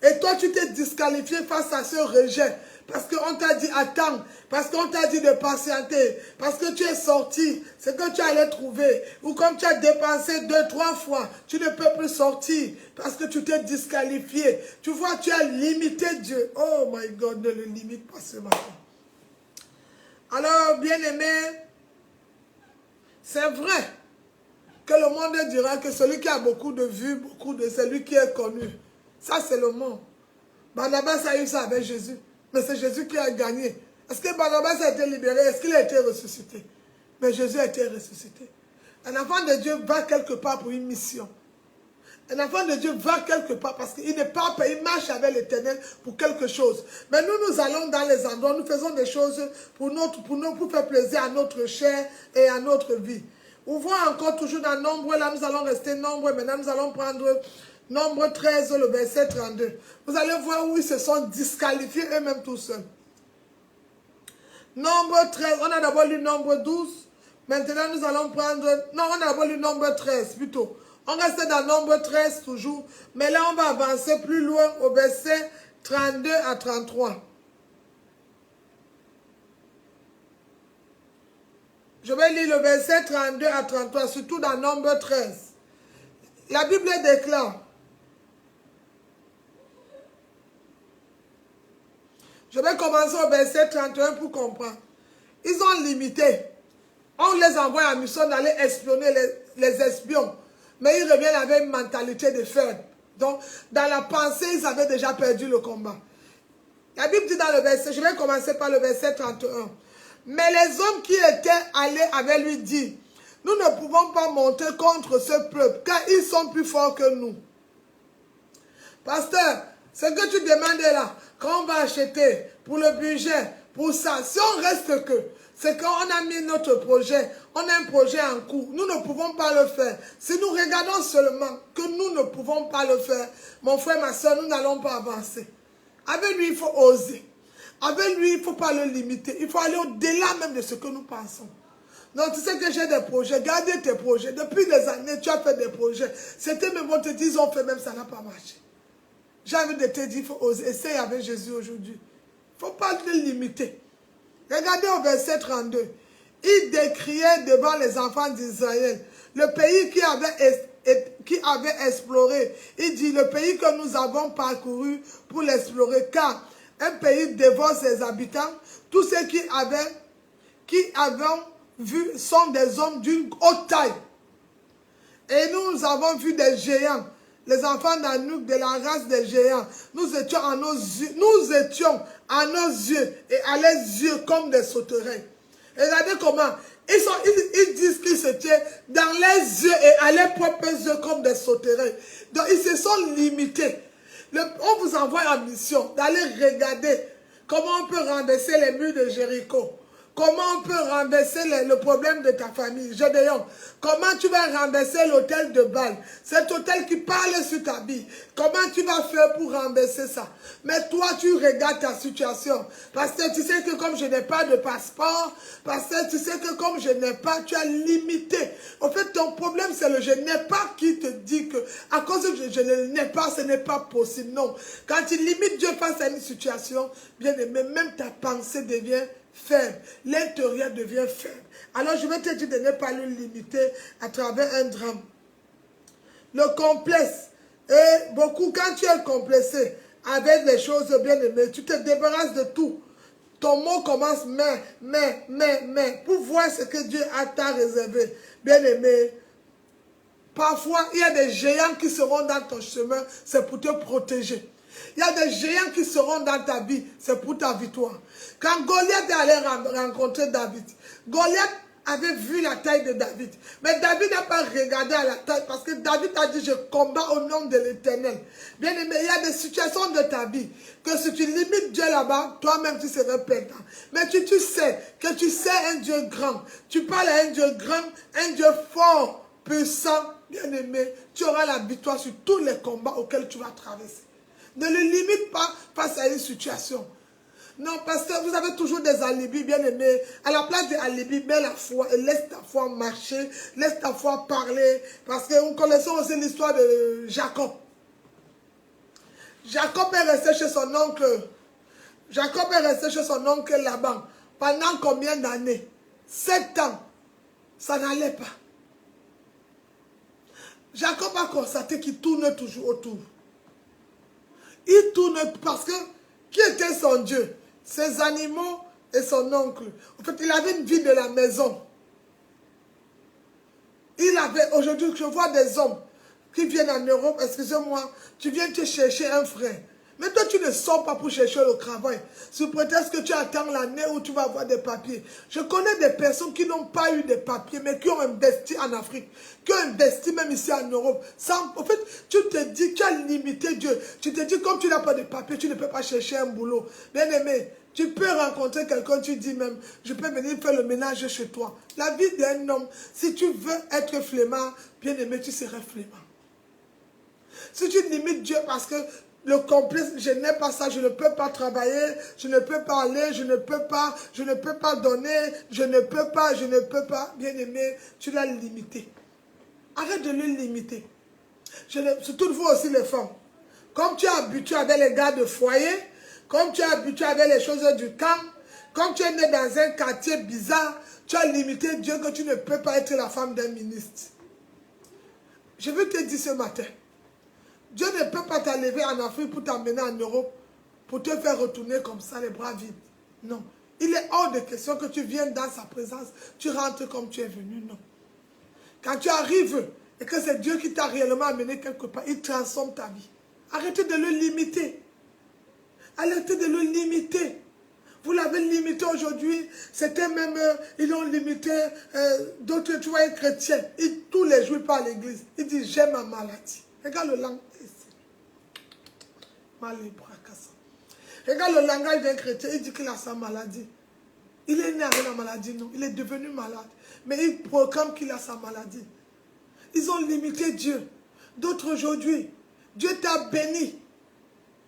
Et toi, tu t'es disqualifié face à ce rejet. Parce qu'on t'a dit attends, parce qu'on t'a dit de patienter, parce que tu es sorti, c'est que tu allais trouver. Ou comme tu as dépensé 2-3 fois, tu ne peux plus sortir parce que tu t'es disqualifié. Tu vois, tu as limité Dieu. Oh my God, ne le limite pas ce matin. Alors, bien-aimé, c'est vrai que le monde dira que celui qui a beaucoup de vues, celui qui est connu, ça c'est le monde. Barnabas a eu ça avec Jésus, mais c'est Jésus qui a gagné. Est-ce que Barnabas a été libéré? Est-ce qu'il a été ressuscité? Mais Jésus a été ressuscité. Un enfant de Dieu va quelque part pour une mission. Un enfant de Dieu va quelque part parce qu'il n'est pas payé, il marche avec l'Éternel pour quelque chose. Mais nous allons dans les endroits, nous faisons des choses pour faire plaisir à notre chair et à notre vie. On voit encore toujours dans Nombre, là nous allons rester Nombre, maintenant nous allons prendre Nombre 13, le verset 32. Vous allez voir où ils se sont disqualifiés eux-mêmes tout seuls. Nombre 13, on a d'abord lu Nombre 12, maintenant nous allons prendre, non on a d'abord lu Nombre 13 plutôt. On reste dans Nombre 13 toujours, mais là on va avancer plus loin au verset 32 à 33. Je vais lire le verset 32 à 33, surtout dans Nombre 13. La Bible déclare, je vais commencer au verset 31 pour comprendre. Ils ont limité. On les envoie à mission d'aller espionner les espions. Mais ils reviennent avec une mentalité de faible. Donc, dans la pensée, ils avaient déjà perdu le combat. La Bible dit dans le verset, je vais commencer par le verset 31. Mais les hommes qui étaient allés avec lui disent, nous ne pouvons pas monter contre ce peuple, car ils sont plus forts que nous. Pasteur, ce que tu demandes là, quand on va acheter pour le budget, pour ça, si on reste que, c'est quand on a mis notre projet, on a un projet en cours, nous ne pouvons pas le faire. Si nous regardons seulement que nous ne pouvons pas le faire, mon frère, ma soeur, nous n'allons pas avancer. Avec lui, il faut oser. Avec lui, il ne faut pas le limiter. Il faut aller au-delà même de ce que nous pensons. Donc, tu sais que j'ai des projets. Gardez tes projets. Depuis des années, tu as fait des projets. C'était même, on te dit, ils ont fait, même ça n'a pas marché. J'ai envie de te dire, il faut oser. Essaye avec Jésus aujourd'hui. Il ne faut pas le limiter. Regardez au verset 32. Il décriait devant les enfants d'Israël le pays qui avait exploré. Il dit, le pays que nous avons parcouru pour l'explorer, car un pays dévore ses habitants. Tous ceux qui avaient vu sont des hommes d'une haute taille. Et nous avons vu des géants, les enfants d'Anouk, de la race des géants. Nous étions à nos yeux et à leurs yeux comme des sauterelles. Et regardez comment ils disent qu'ils se tiennent dans les yeux et à leurs propres yeux comme des sauterelles. Donc ils se sont limités. On vous envoie en mission d'aller regarder comment on peut renverser les murs de Jéricho. Comment on peut renverser le problème de ta famille. Gédéon, comment tu vas renverser l'hôtel de Baal? Cet hôtel qui parle sur ta vie. Comment tu vas faire pour renverser ça? Mais toi, tu regardes ta situation. Parce que tu sais que comme je n'ai pas de passeport, parce que tu sais que comme je n'ai pas, tu as limité. En fait, ton problème, c'est le je n'ai pas qui te dit que à cause de je n'ai pas, ce n'est pas possible. Non. Quand tu limites Dieu face à une situation, bien aimé, même ta pensée devient faible, l'intérieur devient faible. Alors je vais te dire de ne pas le limiter à travers un drame. Le complexe, et beaucoup, quand tu es complexé avec les choses bien aimées, tu te débarrasses de tout. Ton mot commence mais, pour voir ce que Dieu a t'a réservé. Bien aimé, parfois il y a des géants qui seront dans ton chemin, c'est pour te protéger. Il y a des géants qui seront dans ta vie, c'est pour ta victoire. Quand Goliath est allé rencontrer David, Goliath avait vu la taille de David. Mais David n'a pas regardé à la taille parce que David a dit, je combats au nom de l'Éternel. Bien aimé, il y a des situations de ta vie que si tu limites Dieu là-bas, toi-même tu seras perdant. Mais tu sais que tu sais un Dieu grand. Tu parles à un Dieu grand, un Dieu fort, puissant, bien aimé. Tu auras la victoire sur tous les combats auxquels tu vas traverser. Ne le limite pas face à une situation. Non, parce que vous avez toujours des alibis, bien aimés. À la place des alibis, mets la foi et laisse ta foi marcher, laisse ta foi parler. Parce que nous connaissons aussi l'histoire de Jacob. Jacob est resté chez son oncle. Jacob est resté chez son oncle Laban. Pendant combien d'années? 7 ans. Ça n'allait pas. Jacob a constaté qu'il tourne toujours autour. Il tourne parce que qui était son Dieu? Ses animaux et son oncle. En fait, il avait une vie de la maison. Il avait, aujourd'hui, je vois des hommes qui viennent en Europe, excusez-moi, tu viens te chercher un frère. Mais toi, tu ne sors pas pour chercher le travail. Sous prétexte que tu attends l'année où tu vas avoir des papiers. Je connais des personnes qui n'ont pas eu de papiers, mais qui ont investi en Afrique, qui ont investi même ici en Europe. En fait, tu te dis, tu as limité Dieu. Tu te dis, comme tu n'as pas de papiers, tu ne peux pas chercher un boulot. Bien aimé, tu peux rencontrer quelqu'un, tu dis même, je peux venir faire le ménage chez toi. La vie d'un homme, si tu veux être flemmard, bien aimé, tu seras flemmard. Si tu limites Dieu parce que le complice, je n'ai pas ça, je ne peux pas travailler, je ne peux pas aller, je ne peux pas donner, je ne peux pas, bien aimé, tu l'as limité. Arrête de le limiter. Surtout vous aussi les femmes. Comme tu es habitué avec les gars de foyer, comme tu es habitué avec les choses du camp, comme tu es né dans un quartier bizarre, tu as limité Dieu que tu ne peux pas être la femme d'un ministre. Je veux te dire ce matin, Dieu ne peut pas t'enlever en Afrique pour t'emmener en Europe, pour te faire retourner comme ça, les bras vides. Non. Il est hors de question que tu viennes dans sa présence, tu rentres comme tu es venu. Non. Quand tu arrives et que c'est Dieu qui t'a réellement amené quelque part, il transforme ta vie. Arrêtez de le limiter. Arrêtez de le limiter. Vous l'avez limité aujourd'hui. C'était même, ils l'ont limité, d'autres, tu vois, chrétiens. Tous les jours, ils parlent à l'église. Ils disent, j'ai ma maladie. Regarde le langage. Regarde le langage d'un chrétien. Il dit qu'il a sa maladie. Il est né avec la maladie, non. Il est devenu malade. Mais il proclame qu'il a sa maladie. Ils ont limité Dieu. D'autres aujourd'hui, Dieu t'a béni.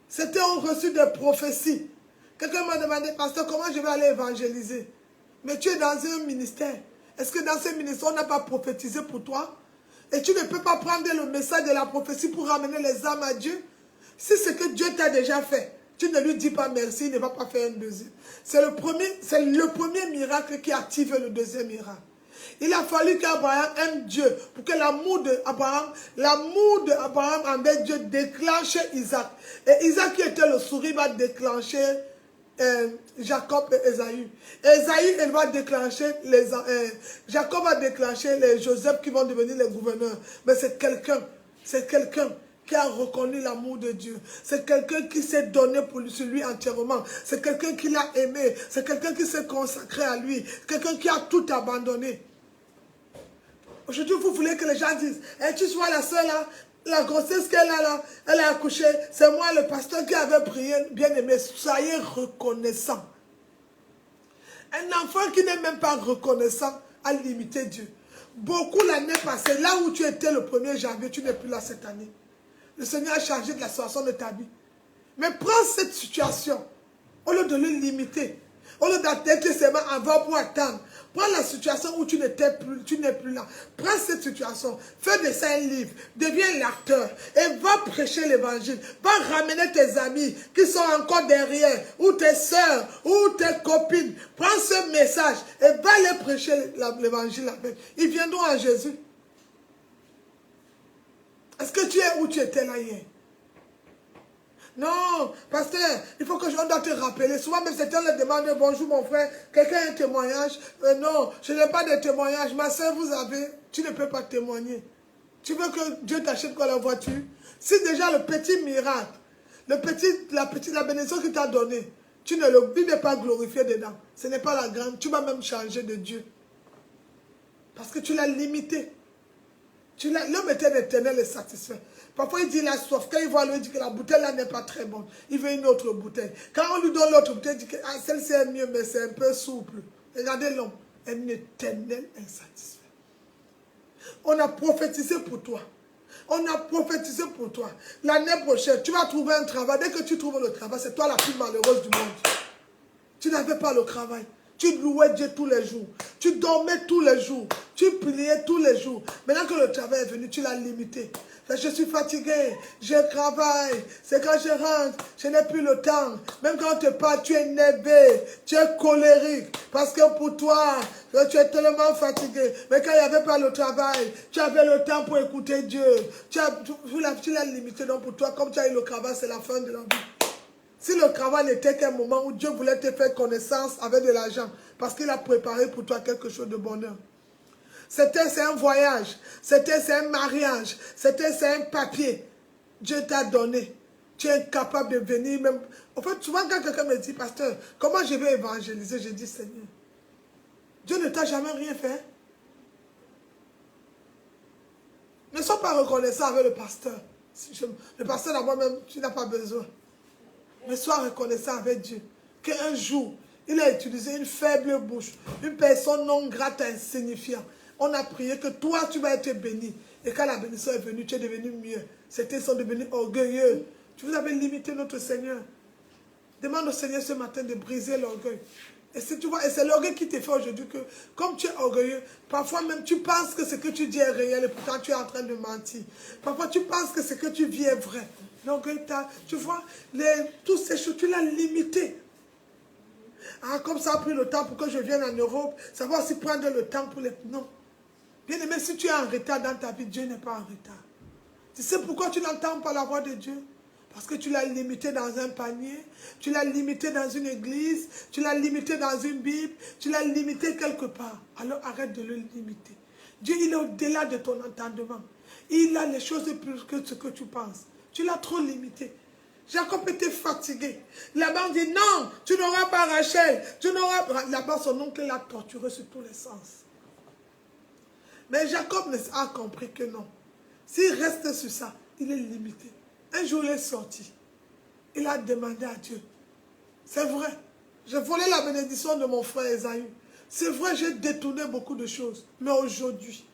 C'était ont reçu des prophéties. Quelqu'un m'a demandé, pasteur, comment je vais aller évangéliser? Mais tu es dans un ministère. Est-ce que dans ce ministère, on n'a pas prophétisé pour toi? Et tu ne peux pas prendre le message de la prophétie pour ramener les âmes à Dieu? Si c'est que Dieu t'a déjà fait, tu ne lui dis pas merci, il ne va pas faire un deuxième. C'est le premier miracle qui active le deuxième miracle. Il a fallu qu'Abraham aime Dieu pour que l'amour d'Abraham envers Dieu déclenche Isaac. Et Isaac qui était le sourire va déclencher Jacob et Esaü. Esaü, elle va déclencher Jacob va déclencher les Joseph qui vont devenir les gouverneurs. Mais c'est quelqu'un qui a reconnu l'amour de Dieu. C'est quelqu'un qui s'est donné pour lui entièrement. C'est quelqu'un qui l'a aimé. C'est quelqu'un qui s'est consacré à lui. Quelqu'un qui a tout abandonné. Aujourd'hui, vous voulez que les gens disent, tu sois la seule là, la grossesse qu'elle a là, elle a accouché, c'est moi le pasteur qui avait prié, bien aimé. Soyez reconnaissant. Un enfant qui n'est même pas reconnaissant a limité Dieu. Beaucoup l'année passée, là où tu étais le 1er janvier, tu n'es plus là cette année. Le Seigneur a changé de la situation de ta vie. Mais prends cette situation, au lieu de le limiter, au lieu d'attendre seulement avant pour attendre, prends la situation où tu n'es plus là. Prends cette situation, fais de ça un livre, deviens l'acteur et va prêcher l'évangile. Va ramener tes amis qui sont encore derrière, ou tes soeurs, ou tes copines. Prends ce message et va les prêcher l'évangile avec. Ils viendront à Jésus. Est-ce que tu es où tu étais là hier? Non, pasteur, il faut que on doit te rappeler. Souvent même certains le demandent, bonjour mon frère, quelqu'un a un témoignage? Non, je n'ai pas de témoignage. Ma soeur, vous avez, tu ne peux pas témoigner. Tu veux que Dieu t'achète quoi la voiture? Si déjà le petit miracle, la bénédiction qu'il t'a donnée, tu n'es pas glorifié dedans. Ce n'est pas la grande, tu vas même changer de Dieu. Parce que tu l'as limité. L'homme éternel est satisfait. Parfois, il dit il a soif. Quand il voit l'eau, il dit que la bouteille là n'est pas très bonne. Il veut une autre bouteille. Quand on lui donne l'autre bouteille, il dit que celle-ci est mieux, mais c'est un peu souple. Regardez l'homme. Un éternel insatisfait. On a prophétisé pour toi. On a prophétisé pour toi. L'année prochaine, tu vas trouver un travail. Dès que tu trouves le travail, c'est toi la plus malheureuse du monde. Tu n'avais pas le travail. Tu louais Dieu tous les jours. Tu dormais tous les jours. Tu priais tous les jours. Maintenant que le travail est venu, tu l'as limité. Je suis fatigué, je travaille, c'est quand je rentre, je n'ai plus le temps. Même quand on te parle, tu es énervé, tu es colérique. Parce que pour toi, tu es tellement fatigué. Mais quand il n'y avait pas le travail, tu avais le temps pour écouter Dieu. Tu l'as limité. Donc pour toi, comme tu as eu le travail, c'est la fin de la vie. Si le travail n'était qu'un moment où Dieu voulait te faire connaissance avec de l'argent, parce qu'il a préparé pour toi quelque chose de bonheur. C'est un voyage, c'est un mariage, c'est un papier. Dieu t'a donné. Tu es incapable de venir même. En fait, souvent quand quelqu'un me dit, pasteur, comment je vais évangéliser? Je dis, Seigneur, Dieu ne t'a jamais rien fait. Ne sois pas reconnaissant avec le pasteur. Le pasteur d'abord même, tu n'as pas besoin. Mais sois reconnaissant avec Dieu. Qu'un jour, il a utilisé une faible bouche, une personne non grate insignifiante. On a prié que toi, tu vas être béni. Et quand la bénédiction est venue, tu es devenu mieux. Certains sont devenus orgueilleux. Tu vous avez limité notre Seigneur. Demande au Seigneur ce matin de briser l'orgueil. Et si tu vois, et c'est l'orgueil qui te fait aujourd'hui que, comme tu es orgueilleux, parfois même tu penses que ce que tu dis est réel et pourtant tu es en train de mentir. Parfois tu penses que ce que tu vis est vrai. L'orgueil, tu vois, toutes ces choses, tu l'as limité. Ah, comme ça a pris le temps pour que je vienne en Europe, ça va aussi prendre le temps pour les... Non. Bien aimé, si tu es en retard dans ta vie, Dieu n'est pas en retard. Tu sais pourquoi tu n'entends pas la voix de Dieu? Parce que tu l'as limité dans un panier, tu l'as limité dans une église, tu l'as limité dans une Bible, tu l'as limité quelque part. Alors arrête de le limiter. Dieu, il est au-delà de ton entendement. Il a les choses plus que ce que tu penses. Tu l'as trop limité. Jacob était fatigué. Laban dit non, tu n'auras pas Rachel. Tu n'auras pas. Laban, son oncle, l'a torturé sur tous les sens. Mais Jacob a compris que non. S'il reste sur ça, il est limité. Un jour, il est sorti. Il a demandé à Dieu. C'est vrai. J'ai volé la bénédiction de mon frère Esaü. C'est vrai, j'ai détourné beaucoup de choses. Mais aujourd'hui,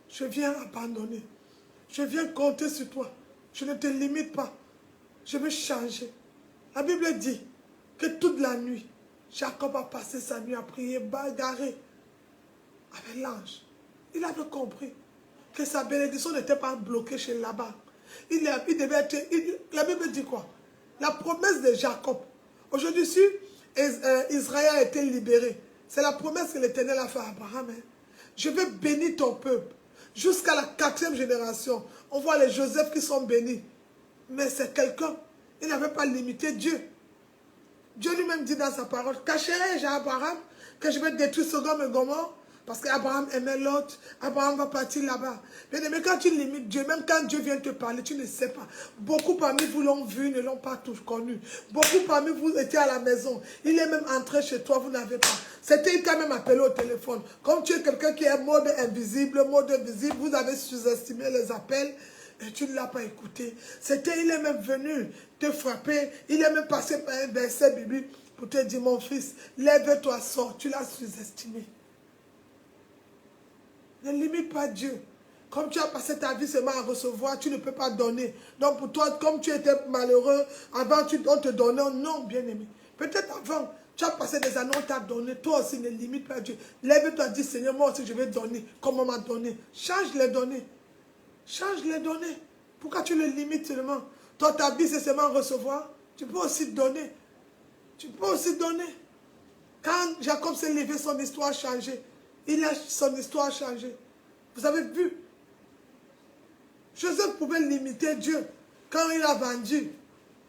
je viens abandonner. Je viens compter sur toi. Je ne te limite pas. Je veux changer. La Bible dit que toute la nuit, Jacob a passé sa nuit à prier, bagarrer avec l'ange. Il avait compris que sa bénédiction n'était pas bloquée chez Laban. Il devait être... la Bible dit quoi? La promesse de Jacob. Aujourd'hui, si Israël a été libéré, c'est la promesse que l'Éternel a fait à Abraham. Hein. Je vais bénir ton peuple. Jusqu'à la 4e génération, on voit les Joseph qui sont bénis. Mais c'est quelqu'un, il n'avait pas limité Dieu. Dieu lui-même dit dans sa parole, cacherai-je à Abraham que je vais détruire Sodome et Gomorrhe? Parce qu'Abraham aimait l'autre, Abraham va partir là-bas. Mais quand tu limites Dieu, même quand Dieu vient te parler, tu ne sais pas. Beaucoup parmi vous l'ont vu, ne l'ont pas tous connu. Beaucoup parmi vous étaient à la maison. Il est même entré chez toi, vous n'avez pas. C'était quand même appelé au téléphone. Comme tu es quelqu'un qui est mode invisible, vous avez sous-estimé les appels. Et tu ne l'as pas écouté. Il est même venu te frapper. Il est même passé par un verset biblique pour te dire, mon fils, lève-toi, sors. Tu l'as sous-estimé. Ne limite pas Dieu. Comme tu as passé ta vie seulement à recevoir, tu ne peux pas donner. Donc pour toi, comme tu étais malheureux, avant on te donnait, non, bien-aimé. Peut-être avant, tu as passé des années, on t'a donné. Toi aussi, ne limite pas Dieu. Lève-toi, dis, Seigneur, moi aussi, je vais donner comme on m'a donné. Change les données. Change les données. Pourquoi tu le limites seulement? Toi, ta vie, c'est seulement recevoir. Tu peux aussi donner. Tu peux aussi donner. Quand Jacob s'est levé, son histoire a changé. Son histoire a changé. Vous avez vu? Joseph pouvait limiter Dieu. Quand il a vendu,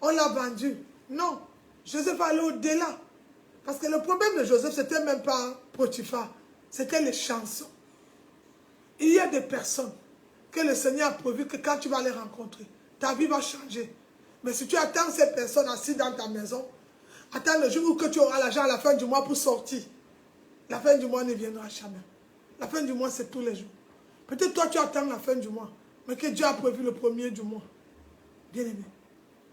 on l'a vendu. Non. Joseph allait au-delà. Parce que le problème de Joseph, c'était même pas Potiphar. C'était les chansons. Il y a des personnes que le Seigneur a prévu que quand tu vas les rencontrer, ta vie va changer. Mais si tu attends ces personnes assises dans ta maison, attends le jour où que tu auras l'argent à la fin du mois pour sortir. La fin du mois ne viendra jamais. La fin du mois, c'est tous les jours. Peut-être toi, tu attends la fin du mois, mais que Dieu a prévu le premier du mois. Bien aimé,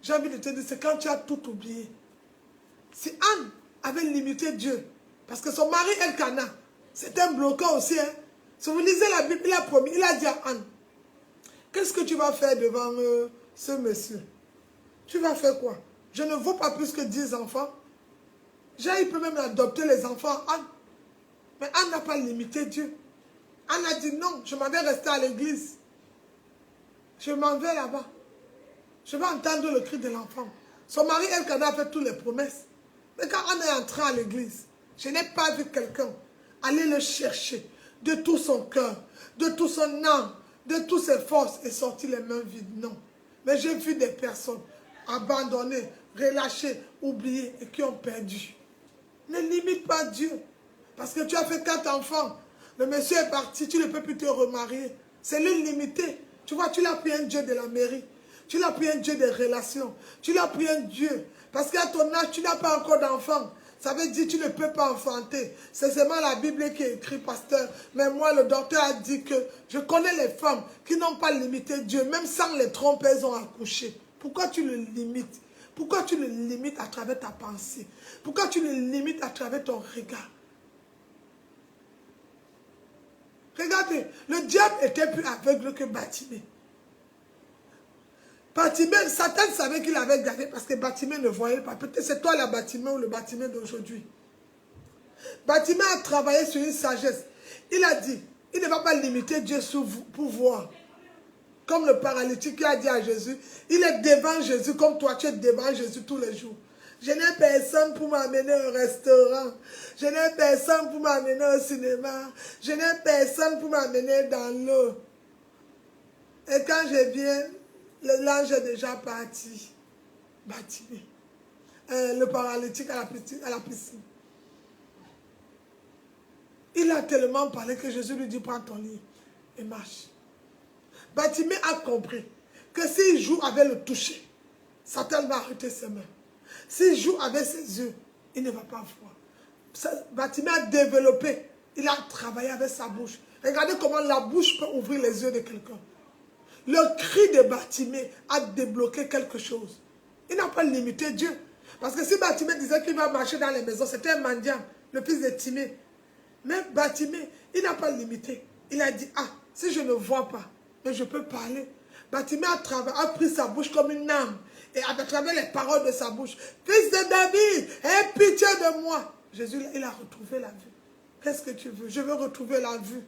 j'ai envie de te dire, c'est quand tu as tout oublié. Si Anne avait limité Dieu, parce que son mari Elkana, c'est un bloqueur aussi. Hein. Si vous lisez la Bible, il a promis, il a dit à Anne, qu'est-ce que tu vas faire devant ce monsieur? Tu vas faire quoi? Je ne vaux pas plus que 10 enfants. Il peut même adopter les enfants Anne. Mais Anne n'a pas limité Dieu. Anne a dit non, je m'en vais rester à l'église. Je m'en vais là-bas. Je vais entendre le cri de l'enfant. Son mari Elkana a fait toutes les promesses. Mais quand Anne est entrée à l'église, je n'ai pas vu quelqu'un aller le chercher de tout son cœur, de tout son âme, de toutes ses forces et sortir les mains vides. Non. Mais j'ai vu des personnes abandonnées, relâchées, oubliées et qui ont perdu. Ne limite pas Dieu. Parce que tu as fait 4 enfants. Le monsieur est parti, tu ne peux plus te remarier. C'est limité. Tu vois, tu l'as pris un Dieu de la mairie. Tu l'as pris un Dieu des relations. Tu l'as pris un Dieu. Parce qu'à ton âge, tu n'as pas encore d'enfant. Ça veut dire que tu ne peux pas enfanter. C'est seulement la Bible qui est écrite, pasteur. Mais moi, le docteur a dit que je connais les femmes qui n'ont pas limité Dieu. Même sans les tromper, elles ont accouché. Pourquoi tu le limites? Pourquoi tu le limites à travers ta pensée? Pourquoi tu le limites à travers ton regard? Regardez, le diable était plus aveugle que Bartimée. Bartimée, Satan savait qu'il avait gagné parce que Bartimée ne voyait pas. Peut-être c'est toi la Bartimée ou le Bartimée d'aujourd'hui. Bartimée a travaillé sur une sagesse. Il a dit, il ne va pas limiter Dieu pour voir. Comme le paralytique qui a dit à Jésus, il est devant Jésus comme toi, tu es devant Jésus tous les jours. Je n'ai personne pour m'amener au restaurant. Je n'ai personne pour m'amener au cinéma. Je n'ai personne pour m'amener dans l'eau. Et quand je viens, l'ange est déjà parti. Bartimée. Le paralytique à la piscine. Il a tellement parlé que Jésus lui dit, prends ton lit et marche. Bartimée a compris que s'il joue avec le toucher, Satan va arrêter ses mains. S'il joue avec ses yeux, il ne va pas voir. Bartimée a développé, il a travaillé avec sa bouche. Regardez comment la bouche peut ouvrir les yeux de quelqu'un. Le cri de Bartimée a débloqué quelque chose. Il n'a pas limité Dieu. Parce que si Bartimée disait qu'il va marcher dans les maisons, c'était un mendiant, le fils de Timée. Mais Bartimée, il n'a pas limité. Il a dit, ah, si je ne vois pas, mais je peux parler. Bartimée a pris sa bouche comme une âme. Et à travers les paroles de sa bouche, fils de David, aie pitié de moi. Jésus, il a retrouvé la vue. Qu'est-ce que tu veux? Je veux retrouver la vue.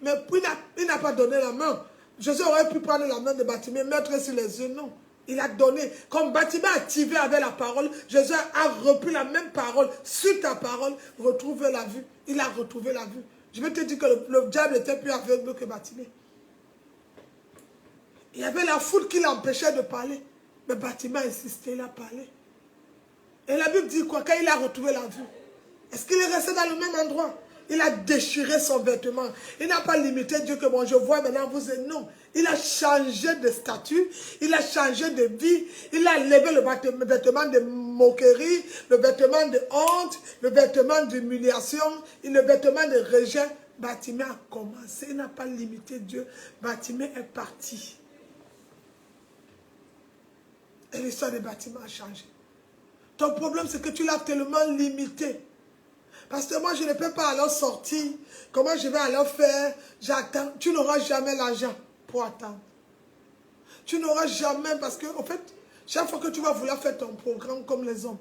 Mais il n'a pas donné la main. Jésus aurait pu prendre la main de Bartimée, mettre sur les yeux. Non. Il a donné. Comme Bartimée a activé avec la parole, Jésus a repris la même parole. Sur ta parole, retrouve la vue. Il a retrouvé la vue. Je vais te dire que le diable était plus aveugle que Bartimée. Il y avait la foule qui l'empêchait de parler. Mais Bartimée a insisté, il a parlé. Et la Bible dit quoi? Quand il a retrouvé la vue, est-ce qu'il est resté dans le même endroit? Il a déchiré son vêtement. Il n'a pas limité Dieu que bon, je vois maintenant vous êtes. Non. Il a changé de statut. Il a changé de vie. Il a levé le vêtement de moquerie, le vêtement de honte, le vêtement d'humiliation, le vêtement de rejet. Bartimée a commencé. Il n'a pas limité Dieu. Bartimée est parti. Et l'histoire de Bartimée a changé. Ton problème, c'est que tu l'as tellement limité. Parce que moi, je ne peux pas alors sortir. Comment je vais alors faire? J'attends. Tu n'auras jamais l'argent pour attendre. Tu n'auras jamais, parce que, en fait, chaque fois que tu vas vouloir faire ton programme comme les hommes,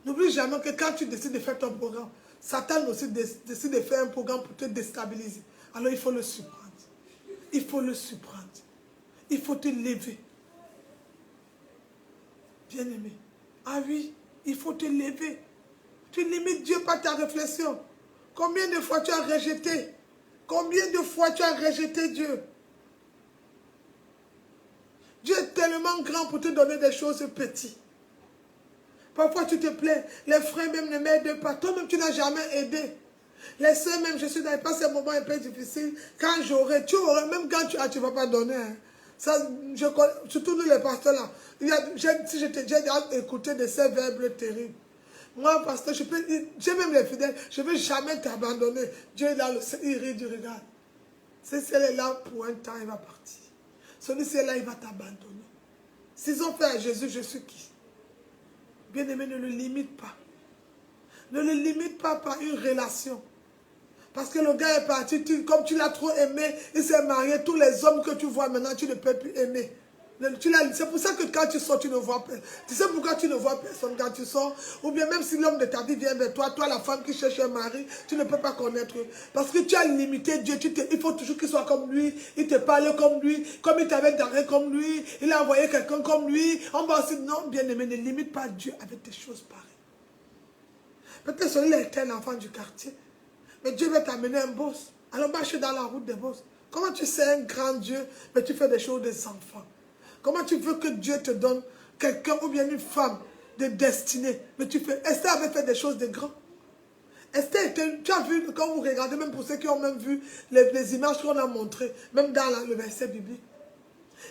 n'oublie jamais que quand tu décides de faire ton programme, Satan aussi décide de faire un programme pour te déstabiliser. Alors, il faut le surprendre. Il faut le surprendre. Il faut te lever. Bien-aimé. Ah oui, il faut te lever. Tu limites Dieu par ta réflexion. Combien de fois tu as rejeté? Combien de fois tu as rejeté Dieu? Dieu est tellement grand pour te donner des choses petites. Parfois tu te plains, les frères même ne m'aident pas. Toi-même tu n'as jamais aidé. Les sœurs même, je suis dans ces moments un peu difficiles. Quand j'aurai, tu auras, même quand tu as, tu ne vas pas donner. Hein. Ça, surtout nous les pasteurs là. Si je t'ai déjà écouté de ces verbes terribles. Moi, pasteur, j'ai même les fidèles, je ne vais jamais t'abandonner. Dieu est là, il rit du regard. Si elle est là pour un temps, il va partir. Celui-ci est là, il va t'abandonner. S'ils ont fait à Jésus, je suis qui? Bien-aimé, ne le limite pas. Ne le limite pas par une relation. Parce que le gars est parti, comme tu l'as trop aimé, il s'est marié, tous les hommes que tu vois maintenant, tu ne peux plus aimer. C'est pour ça que quand tu sors, tu ne vois personne. Tu sais pourquoi tu ne vois personne quand tu sors? Ou bien même si l'homme de ta vie vient vers toi, toi la femme qui cherche un mari, tu ne peux pas connaître. Parce que tu as limité Dieu. Il faut toujours qu'il soit comme lui. Il te parle comme lui. Comme il t'avait donné comme lui. Il a envoyé quelqu'un comme lui. On va aussi, non, bien aimé, ne limite pas Dieu avec des choses pareilles. Peut-être celui-là est un enfant du quartier. Mais Dieu va t'amener un boss. Alors marche dans la route des boss. Comment tu sais un grand Dieu, mais tu fais des choses des enfants? Comment tu veux que Dieu te donne quelqu'un ou bien une femme de destinée? Mais tu fais. Esther avait fait des choses de grand. Esther était. Tu as vu, quand vous regardez, même pour ceux qui ont même vu les images qu'on a montrées, même dans le verset biblique.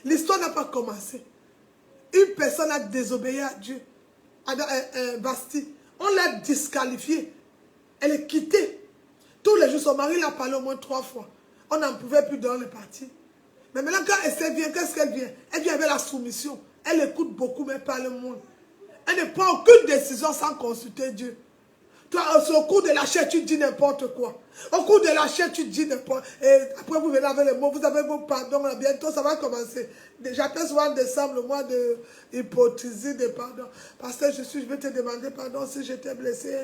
L'histoire n'a pas commencé. Une personne a désobéi à Dieu. Basti. On l'a disqualifiée. Elle est quittée. Tous les jours, son mari l'a parlé au moins 3 fois. On n'en pouvait plus dans le parti. Mais maintenant, quand Esther vient, qu'est-ce qu'elle vient? Elle vient avec la soumission. Elle écoute beaucoup, mais pas le monde. Elle ne prend aucune décision sans consulter Dieu. Toi, au cours de la chair, tu dis n'importe quoi. Au cours de la chair, tu dis n'importe quoi. Et après, vous venez avec les mots, vous avez vos pardons. Bientôt, ça va commencer. J'appelle souvent en décembre le mois de hypocrisie de pardon. Pasteur, je vais te demander pardon si je t'ai blessé.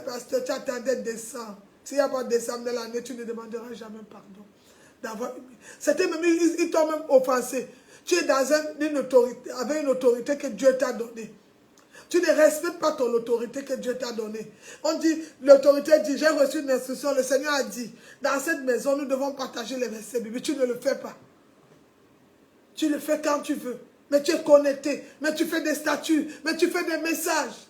Pasteur, tu attendais décembre. S'il n'y a pas de décembre de l'année, tu ne demanderas jamais pardon. C'était même, ils t'ont même offensé. Tu es dans une autorité, avec une autorité que Dieu t'a donnée. Tu ne respectes pas ton autorité que Dieu t'a donnée. On dit, l'autorité dit, j'ai reçu une instruction, le Seigneur a dit, dans cette maison, nous devons partager les versets bibliques. Tu ne le fais pas. Tu le fais quand tu veux. Mais tu es connecté. Mais tu fais des statuts. Mais tu fais des messages.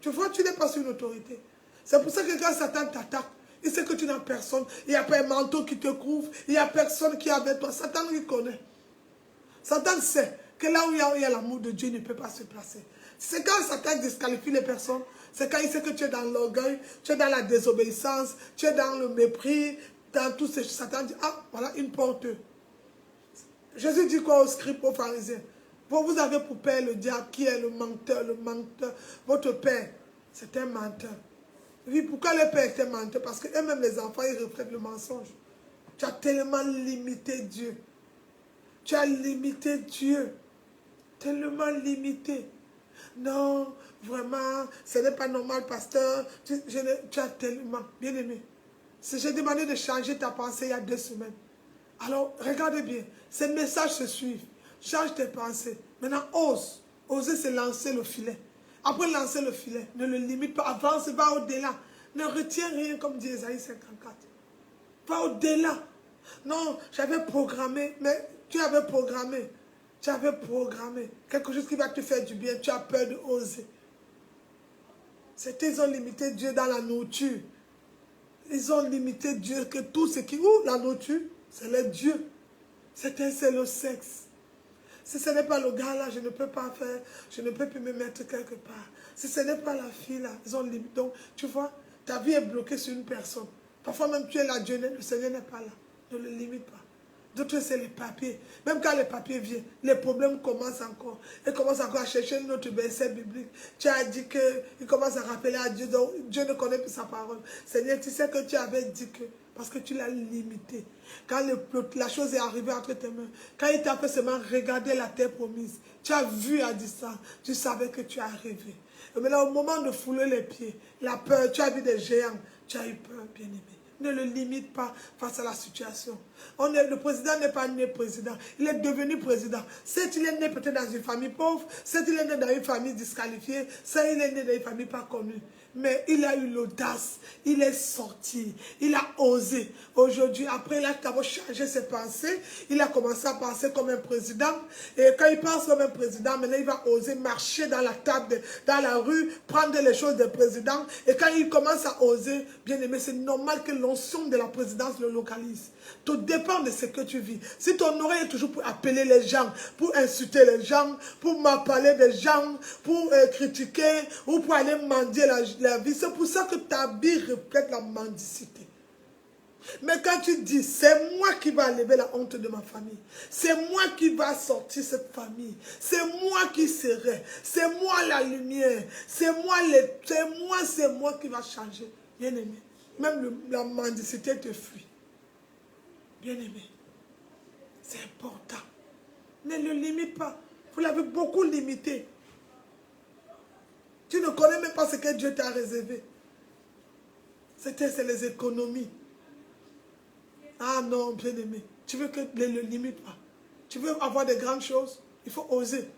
Tu vois, tu n'es pas sur une autorité. C'est pour ça que quand Satan t'attaque, Il sait que tu n'as personne. Il n'y a pas un manteau qui te couvre. Il n'y a personne qui est avec toi. Satan lui connaît. Satan sait que là où il y a l'amour de Dieu, il ne peut pas se placer. C'est quand Satan disqualifie les personnes. C'est quand il sait que tu es dans l'orgueil, tu es dans la désobéissance, tu es dans le mépris, dans tout ce... Satan dit, ah, voilà une porte. Jésus dit quoi aux scribes, aux pharisiens? Vous avez pour père le diable qui est le menteur, le menteur. Votre père, c'est un menteur. Oui, pourquoi le père était menteur? Parce qu'eux-mêmes, les enfants, ils reflètent le mensonge. Tu as tellement limité Dieu. Tu as limité Dieu. Tellement limité. Non, vraiment, ce n'est pas normal, pasteur. Tu as tellement, bien aimé. Si j'ai demandé de changer ta pensée il y a 2 semaines. Alors, regardez bien. Ces messages se suivent. Change tes pensées. Maintenant, ose. Oser, c'est lancer le filet. Après lancer le filet, ne le limite pas. Avance, va au-delà. Ne retiens rien comme dit Ésaïe 54. Va au-delà. Non, j'avais programmé, mais tu avais programmé. Tu avais programmé. Quelque chose qui va te faire du bien. Tu as peur de oser. C'était, ils ont limité Dieu dans la nourriture. Ils ont limité Dieu que tout ce qui... Ouh, la nourriture, c'est le Dieu. C'est le sexe. Si ce n'est pas le gars là, je ne peux pas faire, je ne peux plus me mettre quelque part. Si ce n'est pas la fille là, ils ont limité. Donc, tu vois, ta vie est bloquée sur une personne. Parfois même tu es là, Dieu, le Seigneur n'est pas là. Ne le limite pas. D'autres, c'est les papiers. Même quand les papiers viennent, les problèmes commencent encore. Ils commencent encore à chercher notre verset biblique. Tu as dit qu'il commence à rappeler à Dieu, donc Dieu ne connaît plus sa parole. Seigneur, tu sais que tu avais dit que, parce que tu l'as limité. Quand la chose est arrivée entre tes mains, quand il t'a fait seulement regarder la terre promise, tu as vu à distance, tu savais que tu as rêvé. Et maintenant, au moment de fouler les pieds, la peur, tu as vu des géants, tu as eu peur, bien-aimé. Ne le limite pas face à la situation. Le président n'est pas né président. Il est devenu président. Certes, il est né peut-être dans une famille pauvre. Certes, il est né dans une famille disqualifiée. Certes, il est né dans une famille pas connue. Mais il a eu l'audace. Il est sorti. Il a osé. Aujourd'hui, après, il a changé ses pensées. Il a commencé à penser comme un président. Et quand il pense comme un président, maintenant, il va oser marcher dans la table, dans la rue, prendre les choses des présidents. Et quand il commence à oser, bien aimé, c'est normal que l'onction de la présidence le localise. Tout dépend de ce que tu vis. Si ton oreille est toujours pour appeler les gens, pour insulter les gens, pour m'appeler des gens, pour critiquer, ou pour aller mendier la vie, c'est pour ça que ta vie reflète la mendicité. Mais quand tu dis, c'est moi qui va enlever la honte de ma famille, c'est moi qui va sortir cette famille, c'est moi qui serai, c'est moi la lumière, c'est moi qui va changer. Bien aimé, même la mendicité te fuit. Bien aimé, c'est important. Ne le limite pas. Vous l'avez beaucoup limité. Tu ne connais même pas ce que Dieu t'a réservé. C'est les économies. Ah non, bien aimé. Tu veux que ne le limite pas. Tu veux avoir de grandes choses, il faut oser.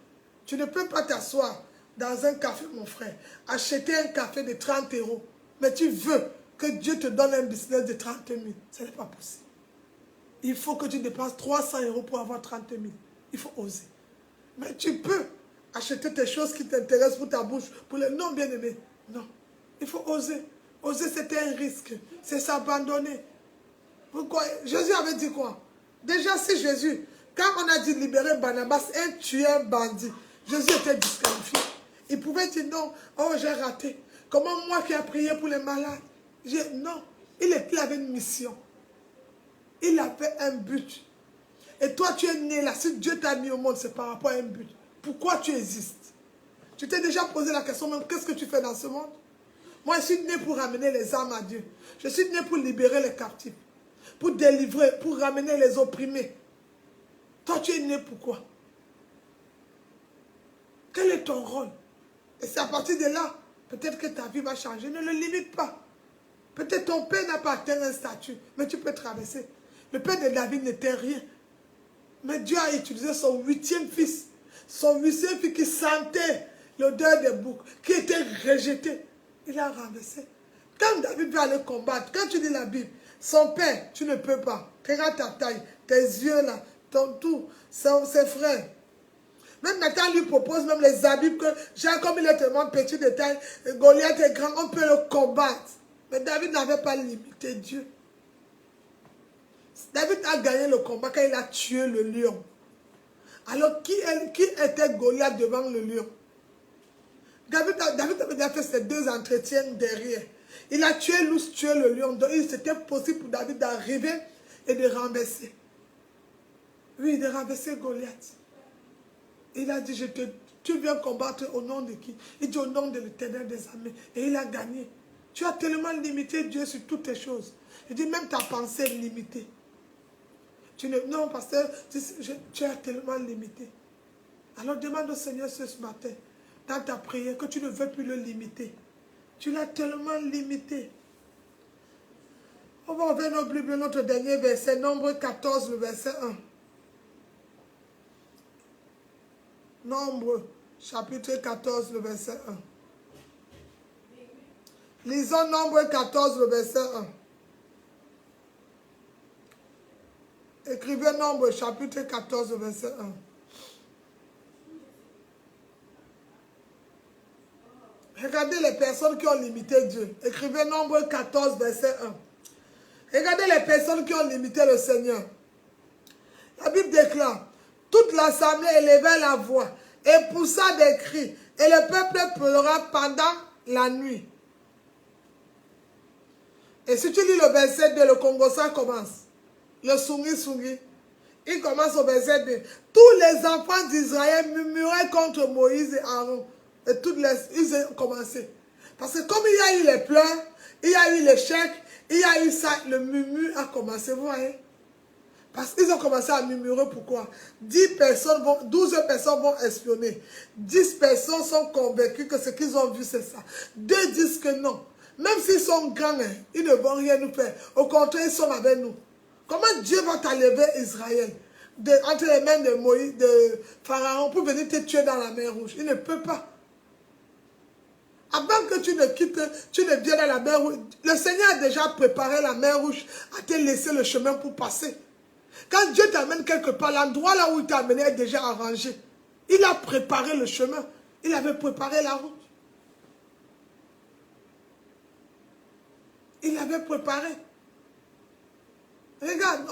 Tu ne peux pas t'asseoir dans un café, mon frère, acheter un café de 30 €. Mais tu veux que Dieu te donne un business de 30 000. Ce n'est pas possible. Il faut que tu dépenses 300 € pour avoir 30 000. Il faut oser. Mais tu peux acheter tes choses qui t'intéressent pour ta bouche. Pour les non bien aimés. Non. Il faut oser. Oser, c'était un risque. C'est s'abandonner. Pourquoi? Jésus avait dit quoi? Déjà, si Jésus, quand on a dit libérer Barnabas, un tueur bandit, Jésus était disqualifié. Il pouvait dire non, oh j'ai raté. Comment moi qui ai prié pour les malades? Non, il avait une mission. Il avait un but. Et toi, tu es né là. Si Dieu t'a mis au monde, c'est par rapport à un but. Pourquoi tu existes? Tu t'es déjà posé la question même, qu'est-ce que tu fais dans ce monde? Moi, je suis né pour ramener les âmes à Dieu. Je suis né pour libérer les captifs. Pour délivrer, pour ramener les opprimés. Toi, tu es né pourquoi? Quel est ton rôle? Et c'est à partir de là, peut-être que ta vie va changer. Ne le limite pas. Peut-être ton père n'a pas atteint un statut, mais tu peux traverser. Le père de David n'était rien. Mais Dieu a utilisé son 8e fils. Son 8e fils qui sentait l'odeur des boucs, qui était rejeté. Il a renversé. Quand David va aller combattre, quand tu lis la Bible, son père, tu ne peux pas. Regarde ta taille, tes yeux là, ton tout, ses frères. Même Nathan lui propose même les habits que, genre comme il est tellement petit de taille, Goliath est grand, on peut le combattre. Mais David n'avait pas limité Dieu. David a gagné le combat quand il a tué le lion. Alors, qui était Goliath devant le lion? David avait déjà fait ses 2 entretiens derrière. Il a tué l'ours, tué le lion. Donc, c'était possible pour David d'arriver et de renverser. Oui, de renverser Goliath. Il a dit, tu viens combattre au nom de qui? Il dit au nom de l'Éternel des armées. Et il a gagné. Tu as tellement limité Dieu sur toutes les choses. Il dit, même ta pensée est limitée. Non, pasteur, tu as tellement limité. Alors demande au Seigneur ce matin, dans ta prière, que tu ne veux plus le limiter. Tu l'as tellement limité. On va ouvrir nos Bibles, notre dernier verset, Nombre 14, le verset 1. Nombre, chapitre 14, le verset 1. Lisons Nombre 14, le verset 1. Écrivez Nombre, chapitre 14, verset 1. Regardez les personnes qui ont limité Dieu. Écrivez Nombre 14, verset 1. Regardez les personnes qui ont limité le Seigneur. La Bible déclare, toute l'assemblée éleva la voix et poussa des cris, et le peuple pleura pendant la nuit. Et si tu lis le verset 2, le Congosa commence. Le Sungi. Il commence au verset 2. Tous les enfants d'Israël murmuraient contre Moïse et Aaron. Et ils ont commencé. Parce que comme il y a eu les pleurs, il y a eu l'échec, il y a eu ça, le murmure a commencé, vous voyez. Parce qu'ils ont commencé à murmurer, pourquoi? 12 personnes vont espionner. 10 personnes sont convaincues que ce qu'ils ont vu, c'est ça. 2 disent que non. Même s'ils sont grands, ils ne vont rien nous faire. Au contraire, ils sont avec nous. Comment Dieu va t'enlever Israël entre les mains de Moïse, de Pharaon, pour venir te tuer dans la mer Rouge? Il ne peut pas. Avant que tu ne quittes, tu ne viennes dans la mer Rouge, le Seigneur a déjà préparé la mer Rouge à te laisser le chemin pour passer. Quand Dieu t'amène quelque part, l'endroit là où il t'a amené est déjà arrangé. Il a préparé le chemin. Il avait préparé la route. Il avait préparé. Regarde,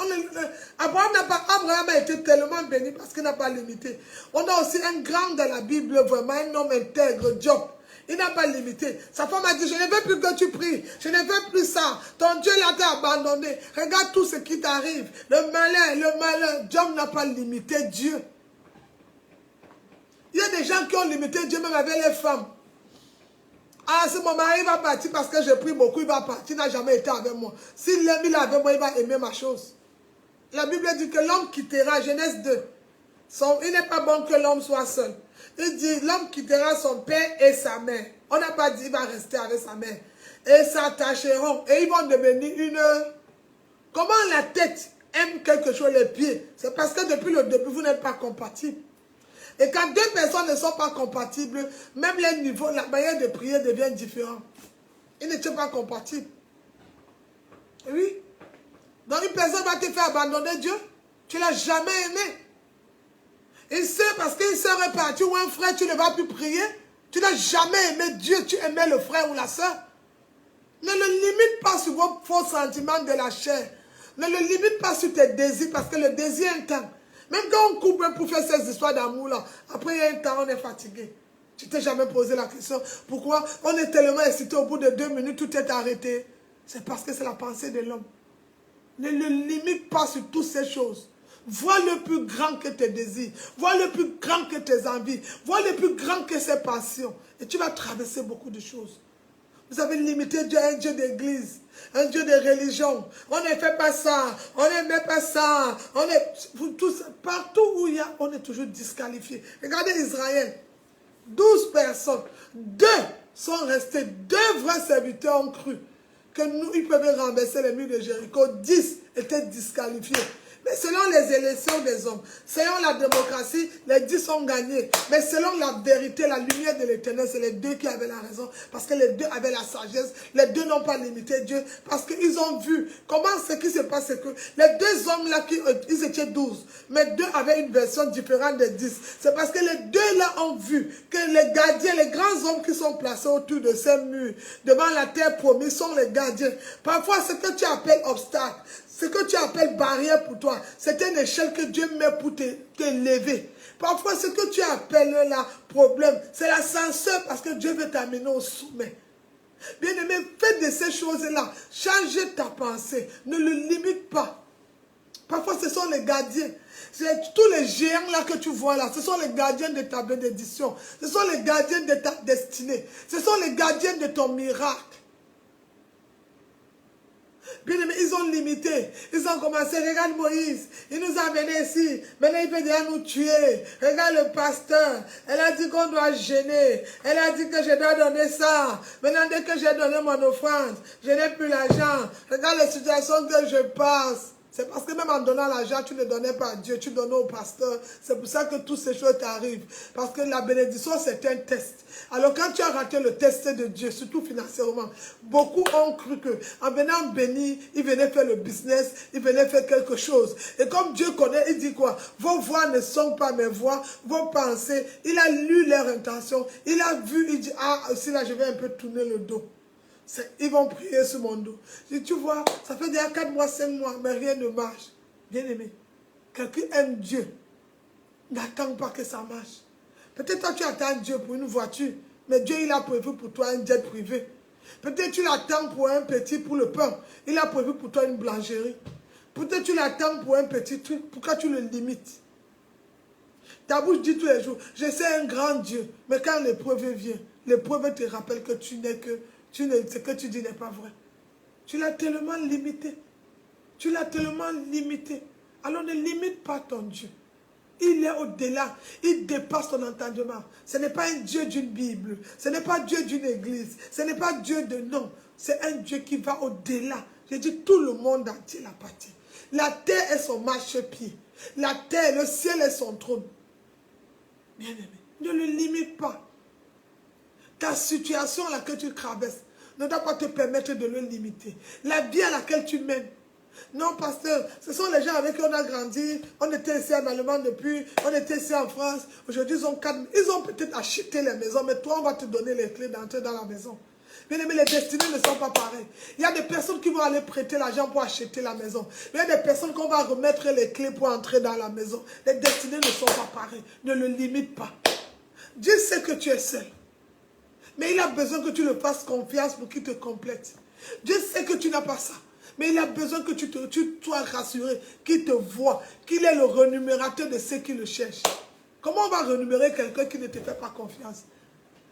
Abraham a été tellement béni parce qu'il n'a pas limité. On a aussi un grand dans la Bible, vraiment un homme intègre, Job. Il n'a pas limité. Sa femme a dit, je ne veux plus que tu pries. Je ne veux plus ça. Ton Dieu l'a abandonné. Regarde tout ce qui t'arrive. Le malin. Job n'a pas limité Dieu. Il y a des gens qui ont limité Dieu même avec les femmes. Ah, si mon mari va partir parce que je prie beaucoup, il va partir. Il n'a jamais été avec moi. S'il aime, il est avec moi, il va aimer ma chose. La Bible dit que l'homme quittera, Genèse 2. Il n'est pas bon que l'homme soit seul. Il dit, l'homme quittera son père et sa mère. On n'a pas dit, il va rester avec sa mère. Et s'attacheront. Et ils vont devenir une... Comment la tête aime quelque chose, les pieds? C'est parce que depuis le début, vous n'êtes pas compatibles. Et quand 2 personnes ne sont pas compatibles, même les niveaux, la manière de prier devient différente. Ils ne sont pas compatibles. Oui. Donc une personne va te faire abandonner Dieu. Tu ne l'as jamais aimé. Une soeur, parce qu'une soeur est partie ou un frère, tu ne vas plus prier. Tu n'as jamais aimé Dieu, tu aimais le frère ou la soeur. Ne le limite pas sur vos faux sentiments de la chair. Ne le limite pas sur tes désirs, parce que le désir est un temps. Même quand on coupe pour faire ces histoires d'amour-là, après il y a un temps, on est fatigué. Tu t'es jamais posé la question, pourquoi on est tellement excité au bout de 2 minutes, tout est arrêté? C'est parce que c'est la pensée de l'homme. Ne le limite pas sur toutes ces choses. Vois le plus grand que tes désirs. Vois le plus grand que tes envies. Vois le plus grand que ses passions. Et tu vas traverser beaucoup de choses. Vous avez limité Dieu à un Dieu d'église, un Dieu de religion. On ne fait pas ça, on ne met pas ça. Partout où il y a, on est toujours disqualifié. Regardez Israël. 12 personnes. 2 sont restés. 2 vrais serviteurs ont cru que nous, ils peuvent renverser les murs de Jéricho. 10 étaient disqualifiés. Mais selon les élections des hommes, selon la démocratie, les 10 ont gagné. Mais selon la vérité, la lumière de l'éternel, c'est les deux qui avaient la raison. Parce que les deux avaient la sagesse. Les deux n'ont pas limité Dieu. Parce qu'ils ont vu comment ce qui se passe. C'est que les deux hommes-là, ils étaient 12. Mais deux avaient une version différente des 10. C'est parce que les deux-là ont vu que les gardiens, les grands hommes qui sont placés autour de ces murs, devant la terre promise, sont les gardiens. Parfois, ce que tu appelles obstacle, ce que tu appelles barrière pour toi, c'est une échelle que Dieu met pour t'élever. Parfois, ce que tu appelles là, problème, c'est l'ascenseur parce que Dieu veut t'amener au sommet. Bien-aimé, fais de ces choses-là. Change ta pensée. Ne le limite pas. Parfois, ce sont les gardiens. Tous les géants là que tu vois là, ce sont les gardiens de ta bénédiction. Ce sont les gardiens de ta destinée. Ce sont les gardiens de ton miracle. Bien aimé, ils ont limité. Ils ont commencé. Regarde Moïse. Il nous a amenés ici. Maintenant, il peut déjà nous tuer. Regarde le pasteur. Elle a dit qu'on doit gêner. Elle a dit que je dois donner ça. Maintenant, dès que j'ai donné mon offrande, je n'ai plus l'argent. Regarde la situation que je passe. C'est parce que même en donnant l'argent, tu ne donnais pas à Dieu, tu donnais au pasteur. C'est pour ça que toutes ces choses t'arrivent. Parce que la bénédiction, c'est un test. Alors quand tu as raté le test de Dieu, surtout financièrement, beaucoup ont cru qu'en venant bénir, ils venaient faire le business, ils venaient faire quelque chose. Et comme Dieu connaît, il dit quoi? Vos voix ne sont pas mes voix, vos pensées. Il a lu leur intention, il a vu, il dit, ah, aussi là, je vais un peu tourner le dos. Ils vont prier sur mon dos. Je dis, tu vois, ça fait déjà 4 mois, 5 mois, mais rien ne marche. Bien aimé, quelqu'un aime Dieu, n'attend pas que ça marche. Peut-être toi, tu attends Dieu pour une voiture, mais Dieu, il a prévu pour toi un jet privé. Peut-être tu l'attends pour un petit, pour le pain. Il a prévu pour toi une boulangerie. Peut-être tu l'attends pour un petit truc. Pourquoi tu le limites? Ta bouche dit tous les jours, je sais un grand Dieu. Mais quand l'épreuve vient, l'épreuve te rappelle que tu n'es que... ce que tu dis n'est pas vrai. Tu l'as tellement limité. Tu l'as tellement limité. Alors ne limite pas ton Dieu. Il est au-delà. Il dépasse ton entendement. Ce n'est pas un Dieu d'une Bible. Ce n'est pas Dieu d'une église. Ce n'est pas Dieu de nom. C'est un Dieu qui va au-delà. J'ai dit tout le monde entier l'appartient. La terre est son marchepied. La terre, le ciel est son trône. Bien aimé, ne le limite pas. Ta situation là que tu traverses ne doit pas te permettre de le limiter. La vie à laquelle tu mènes. Non, pasteur, ce sont les gens avec qui on a grandi. On était ici en Allemagne depuis, on était ici en France. Aujourd'hui, ils ont peut-être acheté les maisons, mais toi, on va te donner les clés d'entrer dans la maison. Bien aimé, les destinées ne sont pas pareilles. Il y a des personnes qui vont aller prêter l'argent pour acheter la maison. Il y a des personnes qu'on va remettre les clés pour entrer dans la maison. Les destinées ne sont pas pareilles. Ne le limite pas. Dieu sait que tu es seul. Mais il a besoin que tu le fasses confiance pour qu'il te complète. Dieu sait que tu n'as pas ça. Mais il a besoin que tu sois rassuré, qu'il te voie, qu'il est le renumérateur de ceux qui le cherchent. Comment on va renumérer quelqu'un qui ne te fait pas confiance?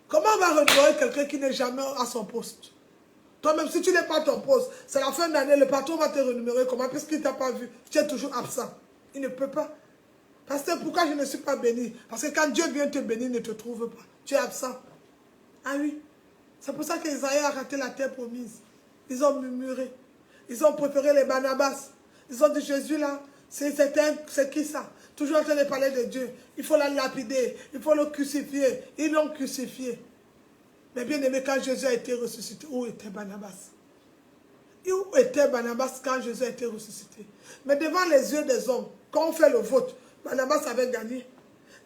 Comment on va renumérer quelqu'un qui n'est jamais à son poste? Toi-même, si tu n'es pas à ton poste, c'est la fin d'année, le patron va te renumérer comment? Puisqu'il ne t'a pas vu, tu es toujours absent. Il ne peut pas. Pasteur, pourquoi je ne suis pas béni? Parce que quand Dieu vient te bénir, il ne te trouve pas. Tu es absent. Ah oui, c'est pour ça qu'Isaïe a raté la terre promise. Ils ont murmuré. Ils ont préféré les Barnabas. Ils ont dit, Jésus là, c'est qui ça? Toujours en train de parler de Dieu. Il faut la lapider, il faut le crucifier. Ils l'ont crucifié. Mais bien aimé, quand Jésus a été ressuscité, où était Barnabas? Où était Barnabas quand Jésus a été ressuscité? Mais devant les yeux des hommes, quand on fait le vote, Barnabas avait gagné.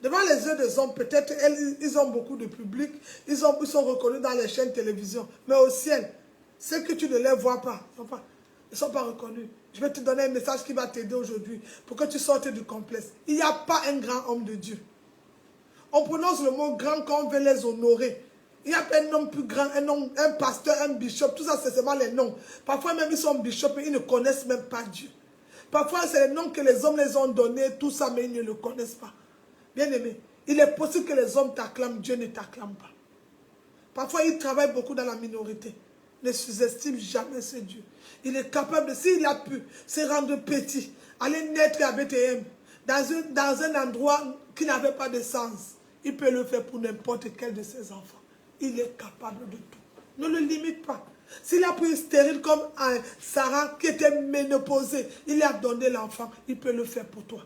Devant les yeux des hommes, peut-être ils ont beaucoup de public, ils sont reconnus dans les chaînes de télévision. Mais au ciel, ceux que tu ne les vois pas, ils ne sont pas reconnus. Je vais te donner un message qui va t'aider aujourd'hui pour que tu sortes du complexe. Il n'y a pas un grand homme de Dieu. On prononce le mot grand quand on veut les honorer. Il n'y a pas un homme plus grand, un pasteur, un bishop, tout ça c'est seulement les noms. Parfois même ils sont bishops et ils ne connaissent même pas Dieu. Parfois c'est les noms que les hommes les ont donnés, tout ça, mais ils ne le connaissent pas. Bien aimé, il est possible que les hommes t'acclament, Dieu ne t'acclame pas. Parfois, il travaille beaucoup dans la minorité. Ne sous-estime jamais ce Dieu. Il est capable, s'il a pu se rendre petit, aller naître à Bethléem, dans un endroit qui n'avait pas de sens, il peut le faire pour n'importe quel de ses enfants. Il est capable de tout. Ne le limite pas. S'il a pris stérile comme Sarah qui était ménopausée, il a donné l'enfant, il peut le faire pour toi.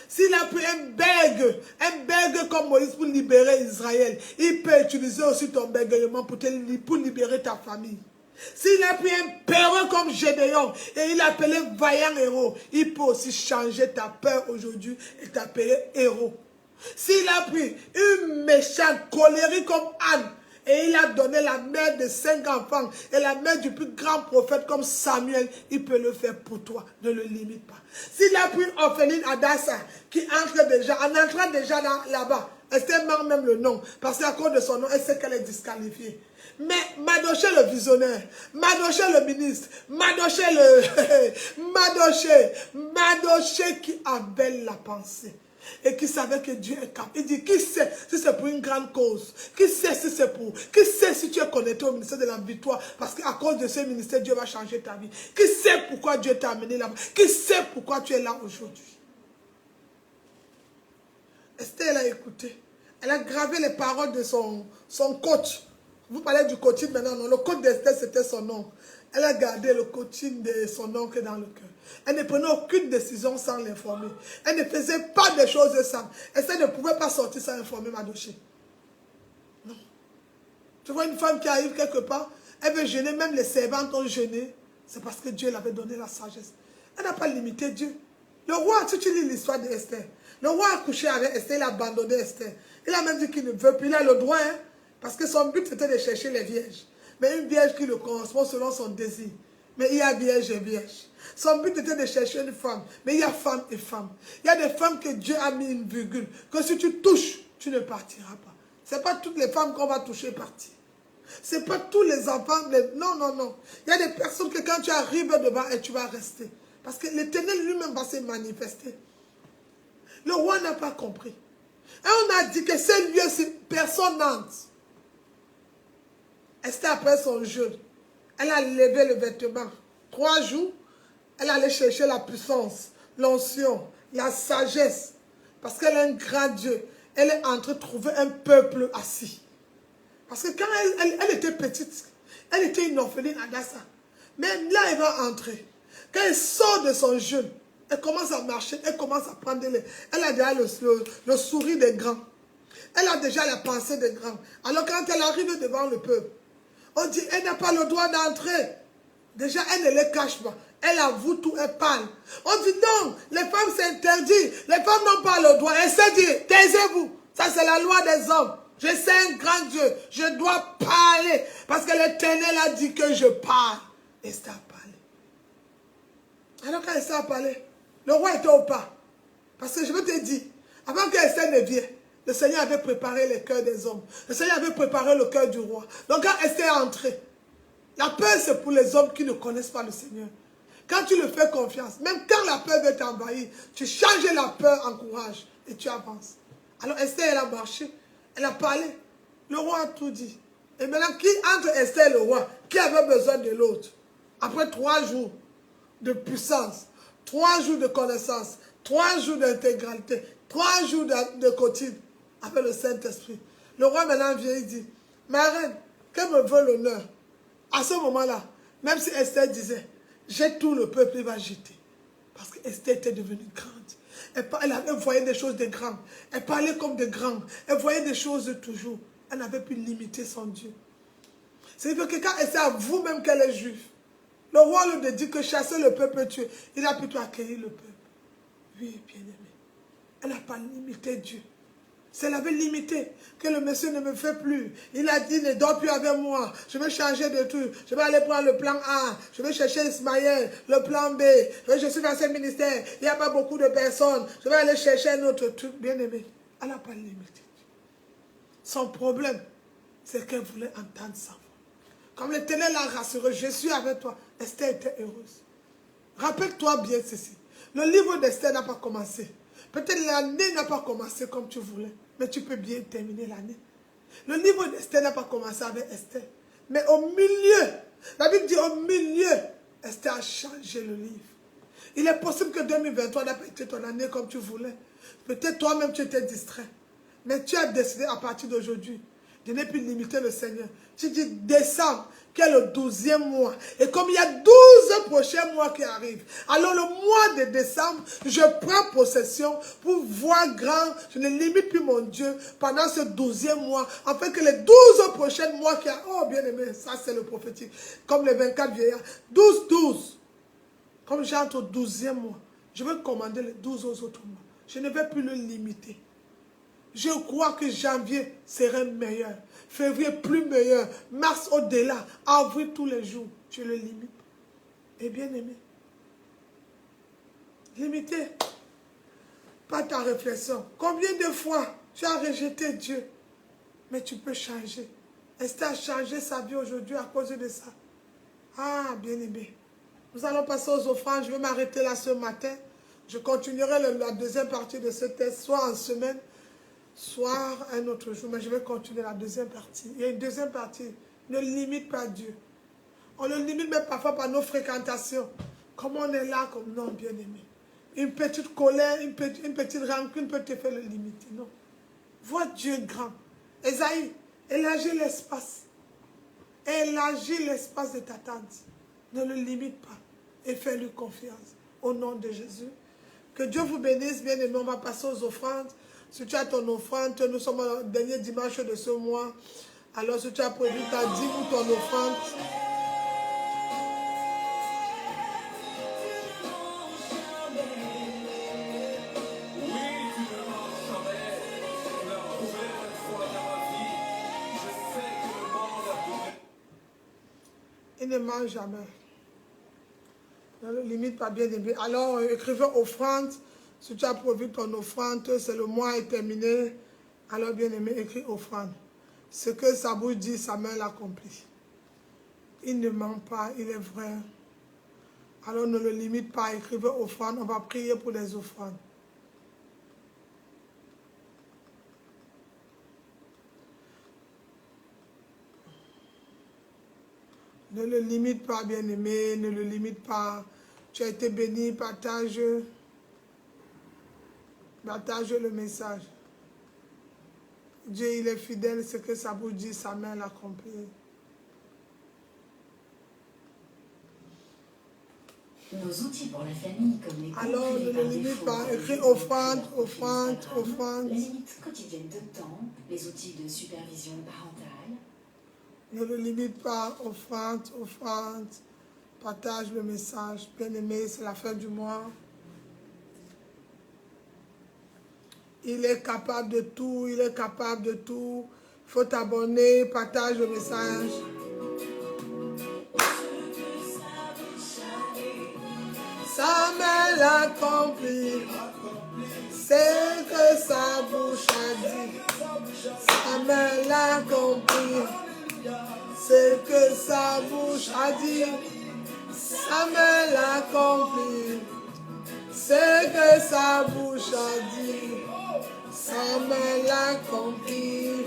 S'il a pris un bègue comme Moïse pour libérer Israël, il peut utiliser aussi ton bégaiement pour libérer ta famille. S'il a pris un péreux comme Gédéon et il a appelé vaillant héros, il peut aussi changer ta peur aujourd'hui et t'appeler héros. S'il a pris une méchante colérique comme Anne et il a donné la mère de 5 enfants et la mère du plus grand prophète comme Samuel, il peut le faire pour toi, ne le limite pas. S'il a pris orpheline Adassa qui entre déjà, en entrant déjà là-bas, Esther marque même le nom, parce qu'à cause de son nom, elle sait qu'elle est disqualifiée. Mais Madoché le visionnaire, Madoché le ministre, Madoché Madoché qui avait la pensée et qui savait que Dieu est capable. Il dit, qui sait si c'est pour une grande cause? Qui sait si c'est pour? Qui sait si tu es connecté au ministère de la victoire? Parce qu'à cause de ce ministère, Dieu va changer ta vie. Qui sait pourquoi Dieu t'a amené là-bas? Qui sait pourquoi tu es là aujourd'hui? Esther, elle a écouté. Elle a gravé les paroles de son coach. Vous parlez du coaching maintenant, non? Le coach d'Esther, c'était son oncle. Elle a gardé le coaching de son oncle dans le cœur. Elle ne prenait aucune décision sans l'informer. Elle ne faisait pas des choses sans. Esther ne pouvait pas sortir sans informer Madoché. Non. Tu vois une femme qui arrive quelque part, elle veut jeûner, même les servantes ont jeûné. C'est parce que Dieu l'avait donné la sagesse. Elle n'a pas limité Dieu. Le roi, si tu lis l'histoire d'Esther, le roi a couché avec Esther, il a abandonné Esther. Il a même dit qu'il ne veut plus. Il a le droit, hein, parce que son but c'était de chercher les vierges. Mais une vierge qui le correspond selon son désir. Mais il y a vierge et vierge. Son but était de chercher une femme. Mais il y a femme et femme. Il y a des femmes que Dieu a mis une virgule. Que si tu touches, tu ne partiras pas. Ce n'est pas toutes les femmes qu'on va toucher partir. Ce n'est pas tous les enfants. Non, non, non. Il y a des personnes que quand tu arrives devant et tu vas rester. Parce que l'Éternel lui-même va se manifester. Le roi n'a pas compris. Et on a dit que ce lieu, personne n'entre. Esther, après son jeûne, elle a levé le vêtement. 3 jours, elle allait chercher la puissance, l'onction, la sagesse. Parce qu'elle est un grand Dieu. Elle est en train de trouver un peuple assis. Parce que quand elle était petite, elle était une orpheline à Dassa. Mais là, elle va entrer. Quand elle sort de son jeûne, elle commence à marcher, elle commence à prendre les... Elle a déjà le sourire des grands. Elle a déjà la pensée des grands. Alors quand elle arrive devant le peuple, on dit, elle n'a pas le droit d'entrer. Déjà, elle ne les cache pas. Elle avoue tout, elle parle. On dit non, les femmes c'est interdit. Les femmes n'ont pas le droit. Elle s'est dit, taisez-vous. Ça c'est la loi des hommes. Je suis un grand Dieu. Je dois parler. Parce que l'Éternel a dit que je parle. Esther a parlé. Alors quand Esther a parlé, le roi était au pas. Parce que je veux te dire, avant que Esther ne vienne, le Seigneur avait préparé les cœurs des hommes. Le Seigneur avait préparé le cœur du roi. Donc quand Esther est entrée, la peur c'est pour les hommes qui ne connaissent pas le Seigneur. Quand tu le fais confiance, même quand la peur veut t'envahir, tu changes la peur en courage et tu avances. Alors Esther, elle a marché, elle a parlé. Le roi a tout dit. Et maintenant, qui entre Esther et le roi, qui avait besoin de l'autre? Après 3 jours de puissance, 3 jours de connaissance, 3 jours d'intégralité, 3 jours de quotidien, avec le Saint-Esprit. Le roi maintenant vient et dit, ma reine, qu'elle me veut l'honneur. À ce moment-là, même si Esther disait, j'ai tout le peuple, il va jeter. Parce que Esther était devenue grande. Elle voyait des choses de grands. Elle parlait comme de grands. Elle voyait des choses de toujours. Elle n'avait pu limiter son Dieu. C'est-à-dire que quand Esther avoue même qu'elle est juive, le roi lui dit que chasser le peuple tuer, il a plutôt accueilli le peuple. Oui, bien-aimé. Elle n'a pas limité Dieu. Si elle avait limité, que le monsieur ne me fait plus. Il a dit, ne dors plus avec moi. Je vais changer de tout. Je vais aller prendre le plan A. Je vais chercher Ismaël, le plan B. Je suis dans ce ministère. Il n'y a pas beaucoup de personnes. Je vais aller chercher un autre truc. Bien-aimé, elle n'a pas limité. Son problème, c'est qu'elle voulait entendre sa voix. Comme l'Éternel l'a rassuré, je suis avec toi. Esther était heureuse. Rappelle-toi bien ceci. Le livre d'Esther n'a pas commencé. Peut-être l'année n'a pas commencé comme tu voulais, mais tu peux bien terminer l'année. Le livre d'Esther n'a pas commencé avec Esther. Mais au milieu, la Bible dit au milieu, Esther a changé le livre. Il est possible que 2023 n'a pas été ton année comme tu voulais. Peut-être toi-même tu étais distrait. Mais tu as décidé à partir d'aujourd'hui Je n'ai plus limité le Seigneur. Tu dis décembre, qui est le 12e mois. Et comme il y a 12 prochains mois qui arrivent, alors le mois de décembre, je prends possession pour voir grand. Je ne limite plus mon Dieu pendant ce 12e mois, afin que les 12 prochains mois qui arrivent, oh bien aimé, ça c'est le prophétique, comme les 24 vieillards, 12. Comme j'entre au 12e mois, je vais commander les 12 autres mois. Je ne vais plus le limiter. Je crois que janvier serait meilleur. Février plus meilleur. Mars au-delà. Avril tous les jours. Je le limite. Et bien aimé. Limiter. Pas ta réflexion. Combien de fois tu as rejeté Dieu? Mais tu peux changer. Esther a changé sa vie aujourd'hui à cause de ça. Ah, bien aimé. Nous allons passer aux offrandes. Je vais m'arrêter là ce matin. Je continuerai la deuxième partie de ce test, soit en semaine, soit un autre jour. Mais je vais continuer la deuxième partie. Il y a une deuxième partie. Ne limite pas Dieu. On le limite même parfois par nos fréquentations. Comme on est là, comme non, bien aimé. Une petite colère, une petite rancune peut te faire le limiter. Non. Vois Dieu grand. Esaïe, élargis l'espace. Élargis l'espace de ta tente. Ne le limite pas. Et fais-lui confiance. Au nom de Jésus. Que Dieu vous bénisse, bien aimé. On va passer aux offrandes. Si tu as ton offrande, nous sommes au dernier dimanche de ce mois. Alors si tu as prévu ta dîme ou ton offrande, il ne mange jamais. Ne le limite pas, bien aimé. Alors écrivez offrande. Si tu as prévu ton offrande, c'est le mois est terminé. Alors, bien aimé, écris offrande. Ce que sa bouche dit, sa main l'accomplit. Il ne ment pas, il est vrai. Alors, ne le limite pas, écrivez offrande. On va prier pour les offrandes. Ne le limite pas, bien aimé, ne le limite pas. Tu as été béni, partage le message. Dieu, il est fidèle, ce que sa bouche dit, sa main l'accomplit. Nos outils pour la famille, comme les alors, ne le limite pas, écris offrande. Les limites quotidiennes de temps, les outils de supervision parentale. Ne le limite pas, offrande. Partage le message. Bien aimé, c'est la fin du mois. Il est capable de tout, il est capable de tout. Il faut t'abonner, partage le message. Sa main l'accomplit, c'est que sa bouche a dit. Sa main l'accomplit, c'est que sa bouche a dit. Sa main l'accomplit, c'est que sa bouche a dit. Sa main l'accomplit.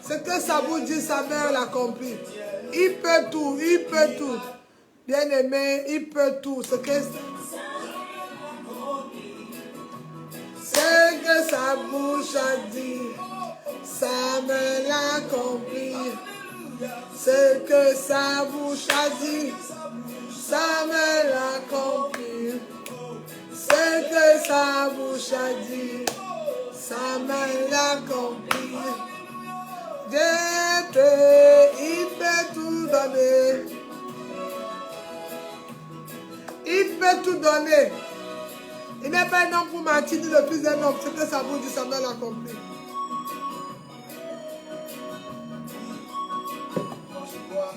C'est que sa bouche dit, sa main l'accomplit. Il peut tout, il peut tout. Bien aimé, il peut tout. C'est que sa bouche a dit, sa main l'accomplit. C'est que sa bouche a dit, sa main l'accomplit. C'est que sa bouche a dit, sa main l'accomplit. Il peut tout donner. Il peut tout donner. Il n'est pas un homme pour mentir, ni le fils d'un homme. C'est que sa bouche dit, sa main l'accomplit. Quand je vois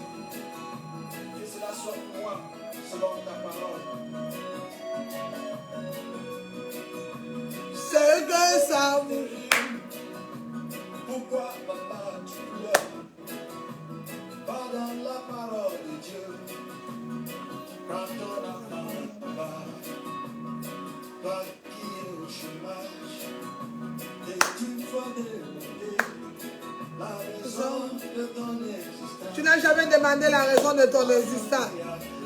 que cela soit pour moi, selon ta parole. C'est que sa bouche. Pourquoi, papa, tu pleures? Pendant la parole de Dieu, quand on a parlé, papa, toi qui es au chômage, et tu vas demander la raison de ton existence. Tu n'as jamais demandé la raison de ton existence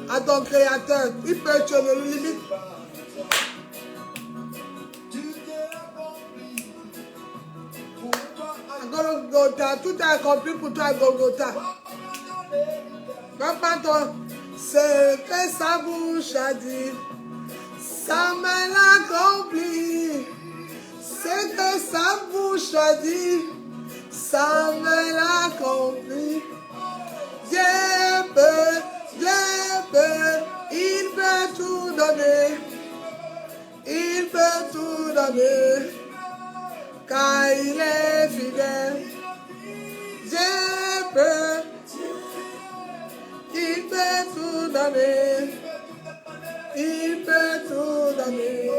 à ton Créateur. Il peut, tu ne le limites. Golgotha, tout est accompli pour toi à Golgotha. Papa, toi, ce que sa bouche a dit, ça me l'accomplit. Ce que sa bouche a dit, ça me l'accomplit. Dieu peut, il peut tout donner. Il peut tout donner, car il est fidèle. Dieu peut, il peut tout donner. Il peut tout donner,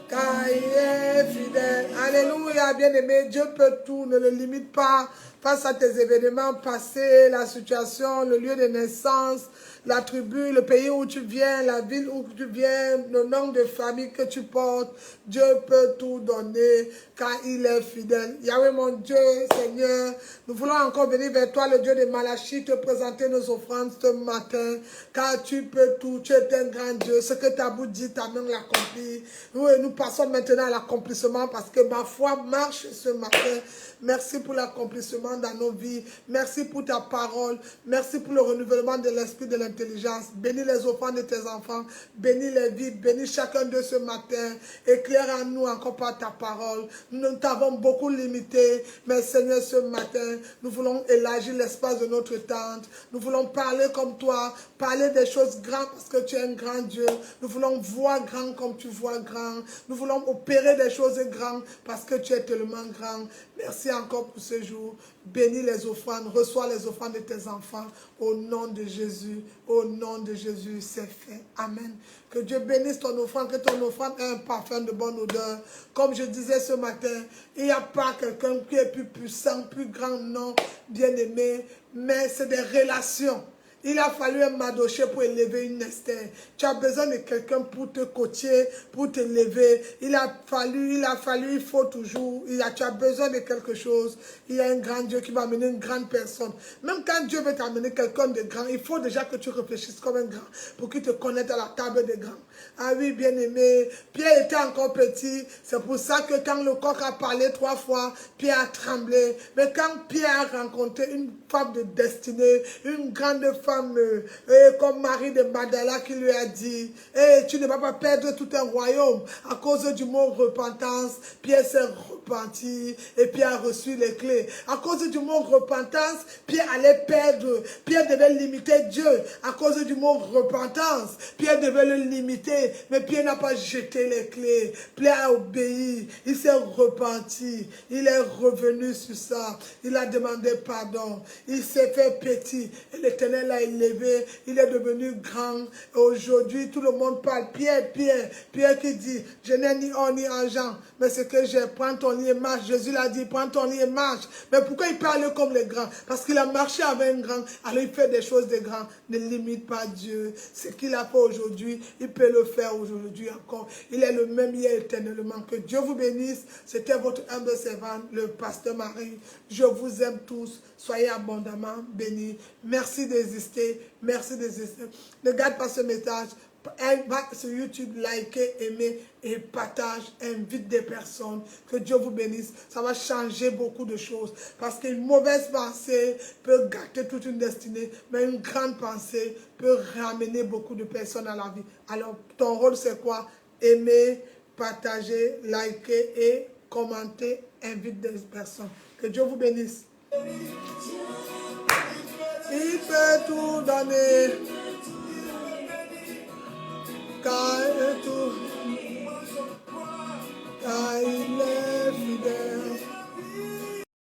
car il est fidèle. Alléluia, bien-aimé, Dieu peut tout, ne le limite pas face à tes événements passés, la situation, le lieu de naissance, la tribu, le pays où tu viens, la ville où tu viens, le nom de famille que tu portes. Dieu peut tout donner, car il est fidèle. Yahweh, mon Dieu, Seigneur, nous voulons encore venir vers toi, le Dieu de Malachie, te présenter nos offrandes ce matin, car tu peux tout, tu es un grand Dieu. Ce que ta bouche dit, ta main l'accomplit. Nous passons maintenant à l'accomplissement, parce que ma foi marche ce matin. Merci pour l'accomplissement dans nos vies. Merci pour ta parole. Merci pour le renouvellement de l'esprit de l'intelligence. Bénis les offrandes de tes enfants. Bénis les vies. Bénis chacun d'eux ce matin. Éclaire en nous encore par ta parole. Nous t'avons beaucoup limité. Mais Seigneur, ce matin, nous voulons élargir l'espace de notre tente. Nous voulons parler comme toi. Parler des choses grandes parce que tu es un grand Dieu. Nous voulons voir grand comme tu vois grand. Nous voulons opérer des choses grandes parce que tu es tellement grand. Merci encore pour ce jour. Bénis les offrandes. Reçois les offrandes de tes enfants. Au nom de Jésus. Au nom de Jésus, c'est fait. Amen. Que Dieu bénisse ton offrande. Que ton offrande ait un parfum de bonne odeur. Comme je disais ce matin, il n'y a pas quelqu'un qui est plus puissant, plus grand, non, bien-aimé. Mais c'est des relations. Il a fallu un Madoché pour élever une Esther. Tu as besoin de quelqu'un pour te coacher, pour te lever. Il faut toujours. Tu as besoin de quelque chose. Il y a un grand Dieu qui va amener une grande personne. Même quand Dieu veut t'amener quelqu'un de grand, il faut déjà que tu réfléchisses comme un grand pour qu'il te connaisse à la table des grands. Ah oui, bien-aimé, Pierre était encore petit. C'est pour ça que quand le coq a parlé 3 fois, Pierre a tremblé. Mais quand Pierre a rencontré une femme de destinée, une grande femme, comme Marie de Magdala qui lui a dit, tu ne vas pas perdre tout un royaume. À cause du mot repentance, Pierre s'est repenti et Pierre a reçu les clés. À cause du mot repentance, Pierre allait perdre. Pierre devait limiter Dieu. À cause du mot repentance, Pierre devait le limiter. Mais Pierre n'a pas jeté les clés. Pierre a obéi. Il s'est repenti. Il est revenu sur ça. Il a demandé pardon. Il s'est fait petit. Et l'Éternel l'a élevé. Il est devenu grand. Et aujourd'hui, tout le monde parle. Pierre qui dit, je n'ai ni or ni argent, mais ce que j'ai, prends ton lit et marche. Jésus l'a dit, prends ton lit et marche. Mais pourquoi il parle comme les grands? Parce qu'il a marché avec un grand, alors il fait des choses de grands. Ne limite pas Dieu. Ce qu'il a fait aujourd'hui, il peut le faire aujourd'hui encore. Il est le même hier éternellement. Que Dieu vous bénisse. C'était votre humble servant, le pasteur Marie. Je vous aime tous. Soyez abondamment bénis. Merci d'exister. Merci d'exister. Ne garde pas ce message. Va sur YouTube, likez, aimez et partage, invite des personnes. Que Dieu vous bénisse. Ça va changer beaucoup de choses. Parce qu'une mauvaise pensée peut gâter toute une destinée, mais une grande pensée peut ramener beaucoup de personnes à la vie. Alors, ton rôle, c'est quoi? Aimer, partager, liker et commenter, invite des personnes. Que Dieu vous bénisse. Il peut tout donner.